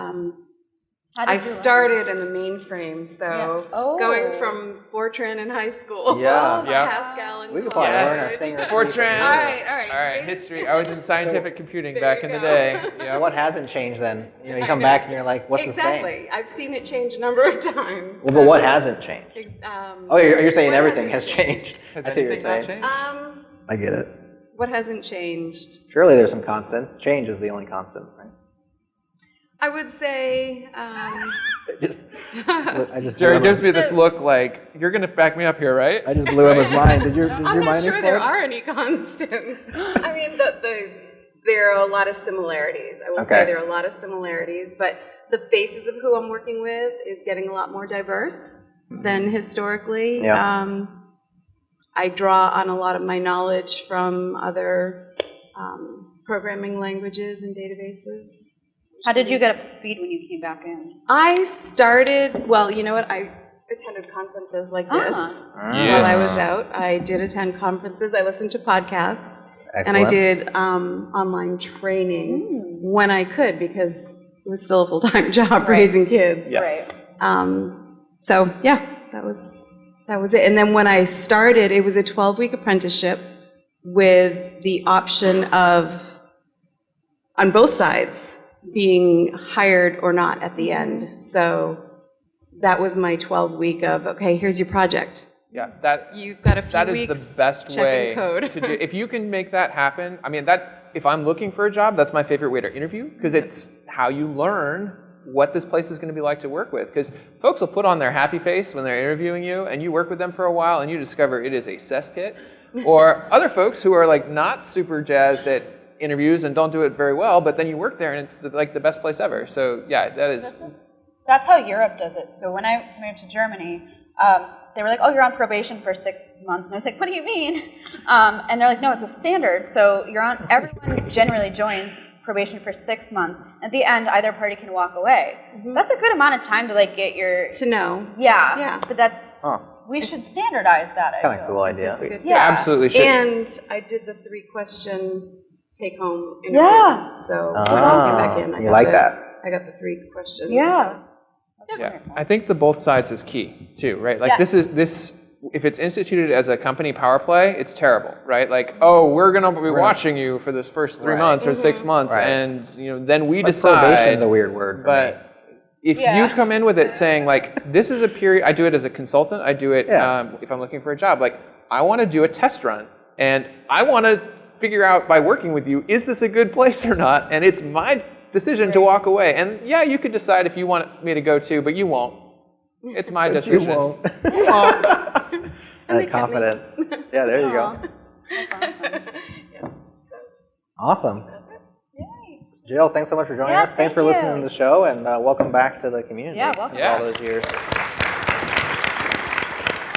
I started in the mainframe, so going from Fortran in high school, Pascal in we could probably learn our college. thing or two. Fortran. All right. History. I was in scientific computing back in the day. Yep. What hasn't changed then? You come back and you're like, what's the same? Exactly. I've seen it change a number of times. Well, but what hasn't changed? You're saying what everything hasn't has changed. Has I see what you're anything not saying. changed? I get it. What hasn't changed? Surely there's some constants. Change is the only constant, right? I would say. Jerry gives me this look like, you're going to back me up here, right? I just blew up his mind. Did your I'm mind not sure explode? there are any constants. I mean, there are a lot of similarities. I will say there are a lot of similarities, but the basis of who I'm working with is getting a lot more diverse than historically. Yeah. I draw on a lot of my knowledge from other programming languages and databases. How did you get up to speed when you came back in? I started, you know what, I attended conferences like this while I was out. I did attend conferences, I listened to podcasts, and I did online training when I could because it was still a full-time job raising kids. Yes. So yeah, that was it. And then when I started, it was a 12-week apprenticeship with the option of, on both sides, being hired or not at the end. So that was my 12-week of, okay, here's your project. Yeah, you've got a few that weeks. is the best checking way code. to do. If you can make that happen, I mean, if I'm looking for a job, that's my favorite way to interview because it's how you learn what this place is going to be like to work with. Because folks will put on their happy face when they're interviewing you, and you work with them for a while, and you discover it is a cesspit. Or other folks who are like not super jazzed at interviews and don't do it very well, but then you work there and it's like the best place ever. So yeah, That's how Europe does it. So when I moved to Germany, they were like, oh, you're on probation for 6 months. And I was like, what do you mean? And they're like, no, it's a standard. So everyone generally joins probation for 6 months. At the end, either party can walk away. That's a good amount of time to like get your... To know. Yeah. But that's... We should standardize that. Kind of cool idea. Absolutely should. And I did the 3-question take-home interview. Yeah. So when I came back in, You like that? I got the 3 questions. Yeah. Yeah, I think the both sides is key too, right? Like this if it's instituted as a company power play, it's terrible, right? Like, oh, we're gonna be watching you for this first 3 months or 6 months, and then we decide. Probation's a weird word for me. If you come in with it saying like, this is a period, I do it as a consultant, I do it if I'm looking for a job, like I want to do a test run, and I want to figure out by working with you, is this a good place or not? And it's my decision to walk away. And yeah, you could decide if you want me to go too, but you won't. It's my decision. You won't. That confidence. Yeah, there you go. Awesome. Jill, thanks so much for joining us. Thanks for listening to the show, and welcome back to the community. Yeah, welcome. All those years.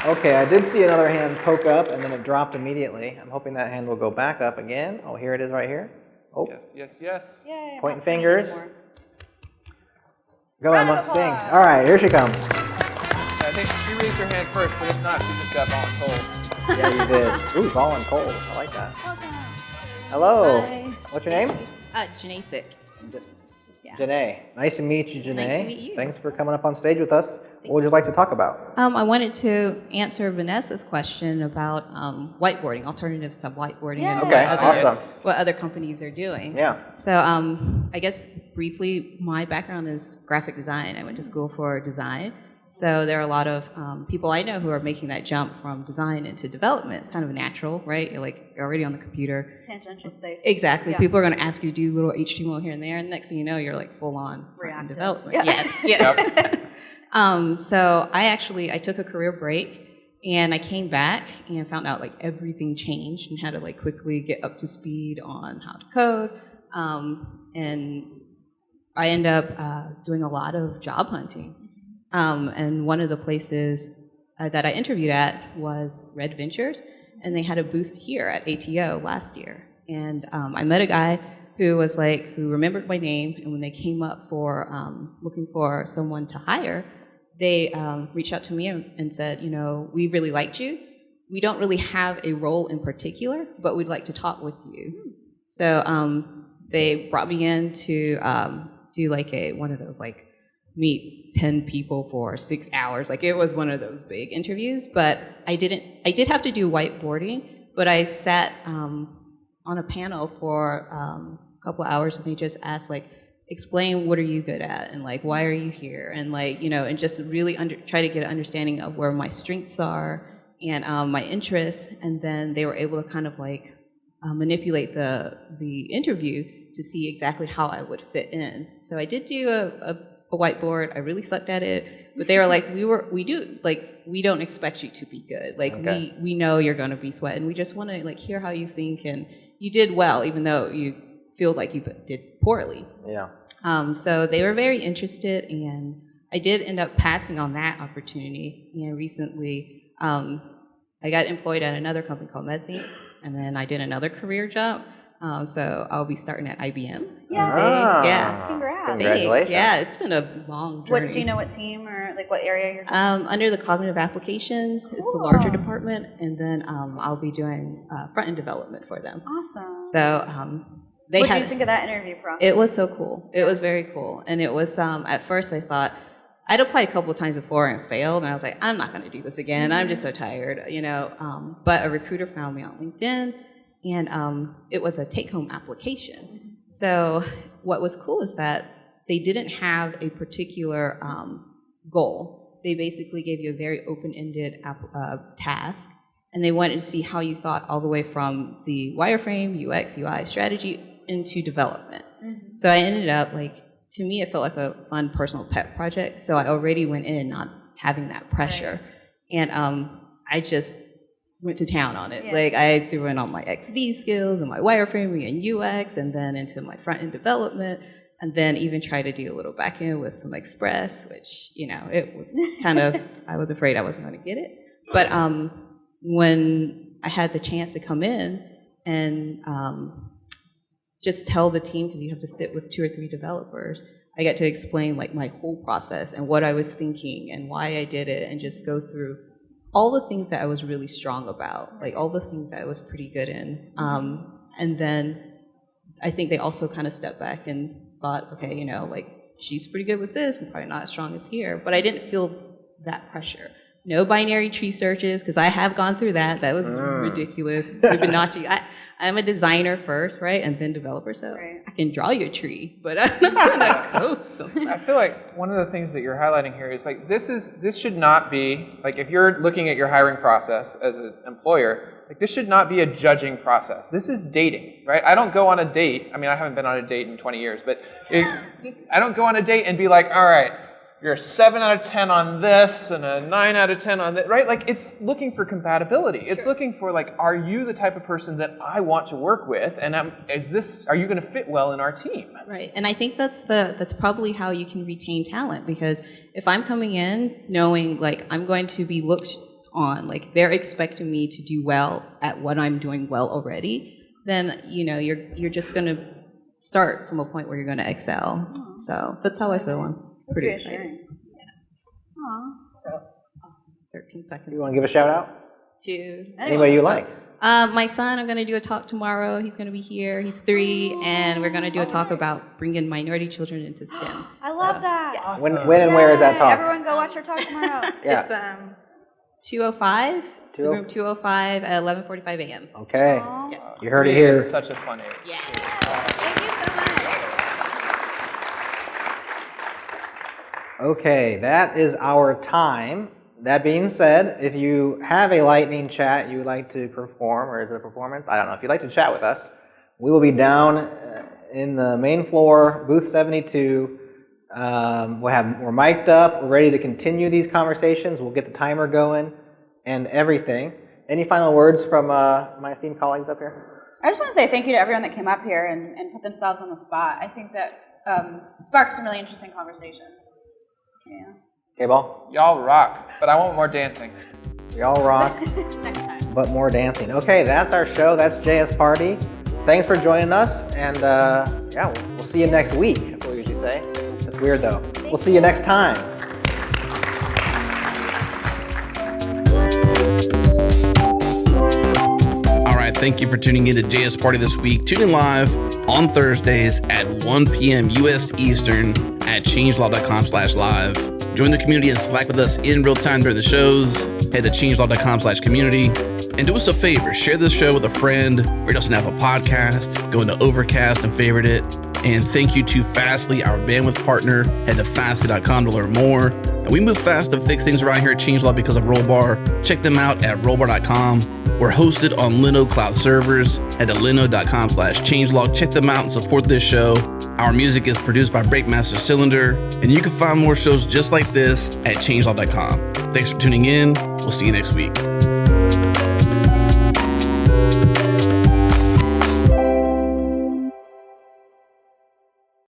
Okay, I did see another hand poke up, and then it dropped immediately. I'm hoping that hand will go back up again. Oh, here it is right here. Oh. Yes. Yay, Pointing fingers. Go, Emma, sing. All right, here she comes. I think she raised her hand first, but if not, she just got voluntold. Yeah, you did. Ooh, voluntold. I like that. Hello. Hi. What's your name? Janae Sick. Yeah. Janae. Nice to meet you, Janae. Nice to meet you. Thanks for coming up on stage with us. What would you like to talk about? I wanted to answer Vanessa's question about whiteboarding, alternatives to whiteboarding, and what other companies are doing. Yeah. So I guess briefly, my background is graphic design. I went to school for design. So there are a lot of people I know who are making that jump from design into development. It's kind of natural, right? You're already on the computer. Tangential space. Exactly. Yeah. People are going to ask you to do little HTML here and there, and next thing you know, you're like full on in development. Yeah. Yes. So I took a career break, and I came back and found out like everything changed and had to like quickly get up to speed on how to code. And I ended up doing a lot of job hunting. And one of the places that I interviewed at was Red Ventures, and they had a booth here at ATO last year. And I met a guy who remembered my name, and when they came up for looking for someone to hire, they reached out to me and said, we really liked you. We don't really have a role in particular, but we'd like to talk with you. So they brought me in to do like one of those like meet 10 people for 6 hours. Like it was one of those big interviews, but I did have to do whiteboarding, but I sat on a panel for a couple of hours, and they just asked like, explain what are you good at, and like why are you here, and like and just really try to get an understanding of where my strengths are and my interests, and then they were able to kind of like manipulate the interview to see exactly how I would fit in. So I did do a whiteboard. I really sucked at it, but they were like, we don't expect you to be good. Like we know you're going to be sweating. We just want to like hear how you think, and you did well, even though you feel like you did poorly. Yeah. So they were very interested, and I did end up passing on that opportunity. And recently, I got employed at another company called MedThink, and then I did another career jump. So I'll be starting at IBM. Yeah. Congrats. Congratulations. Thanks. Yeah, it's been a long journey. What do you know? What team or like what area you're? Under the cognitive applications is the larger department, and then I'll be doing front end development for them. Awesome. So what did you think of that interview process? It was so cool. It was very cool, and it was at first I thought I'd applied a couple of times before and failed, and I was like, I'm not going to do this again. I'm just so tired, But a recruiter found me on LinkedIn. And it was a take-home application. So what was cool is that they didn't have a particular goal. They basically gave you a very open-ended task, and they wanted to see how you thought all the way from the wireframe, UX, UI strategy into development. So I ended up like to me, it felt like a fun personal pet project. So I already went in not having that pressure. Right. And I just went to town on it. Yeah. Like I threw in all my XD skills and my wireframing and UX, and then into my front-end development, and then even try to do a little back-end with some Express, which, you know, it was kind of, I was afraid I wasn't going to get it. But when I had the chance to come in and just tell the team, because you have to sit with 2 or 3 developers, I got to explain like my whole process and what I was thinking and why I did it, and just go through all the things that I was really strong about, like all the things that I was pretty good in. And then I think they also kind of stepped back and thought, okay, you know, like she's pretty good with this, but probably not as strong as here. But I didn't feel that pressure. No binary tree searches, because I have gone through that. That was ridiculous. Fibonacci. I'm a designer first, right, and then developer, so I can draw you a tree, but I'm not gonna code some stuff. I feel like one of the things that you're highlighting here is like this should not be like, if you're looking at your hiring process as an employer, like this should not be a judging process. This is dating, right? I don't go on a date. I mean, I haven't been on a date in 20 years, but I don't go on a date and be like, all right, you're a 7 out of 10 on this and a 9 out of 10 on that, right? Like it's looking for compatibility. It's looking for like, are you the type of person that I want to work with? And are you going to fit well in our team? Right, and I think that's probably how you can retain talent, because if I'm coming in knowing like I'm going to be looked on, like they're expecting me to do well at what I'm doing well already, then you know you're just going to start from a point where you're going to excel. So that's how I feel. I'm pretty excited. Yeah. 13 seconds. You want to give a shout out? To anybody you like. My son, I'm going to do a talk tomorrow. He's going to be here. He's 3, and we're going to do a talk about bringing minority children into STEM. I love that. Yes. When and where is that talk? Everyone go watch our talk tomorrow. It's 2:05. Room 205 at 11:45 a.m. Okay. Yes. You heard it here. It's such a fun age. Yeah. Okay, that is our time. That being said, if you have a lightning chat you would like to perform, or is it a performance? I don't know. If you'd like to chat with us, we will be down in the main floor, booth 72. We're mic'd up. We're ready to continue these conversations. We'll get the timer going and everything. Any final words from my esteemed colleagues up here? I just want to say thank you to everyone that came up here and put themselves on the spot. I think that sparked some really interesting conversations. Yeah. K-Ball? Y'all rock, but I want more dancing. Y'all rock, Next time. but more dancing. Okay, that's our show. That's JS Party. Thanks for joining us, and yeah, we'll see you next week. That's what we usually say. That's weird though. We'll see you next time. All right, thank you for tuning in to JS Party this week. Tune in live on Thursdays at 1 p.m. U.S. Eastern at changelog.com/live. Join the community and Slack with us in real time during the shows. Head to changelog.com/community. And do us a favor, share this show with a friend, rate us on Apple Podcast, go into Overcast and favorite it. And thank you to Fastly, our bandwidth partner. Head to fastly.com to learn more. And we move fast to fix things around here at Changelog because of Rollbar. Check them out at rollbar.com. We're hosted on Linode Cloud servers. Head to linode.com/changelog. Check them out and support this show. Our music is produced by Breakmaster Cylinder. And you can find more shows just like this at changelog.com. Thanks for tuning in. We'll see you next week.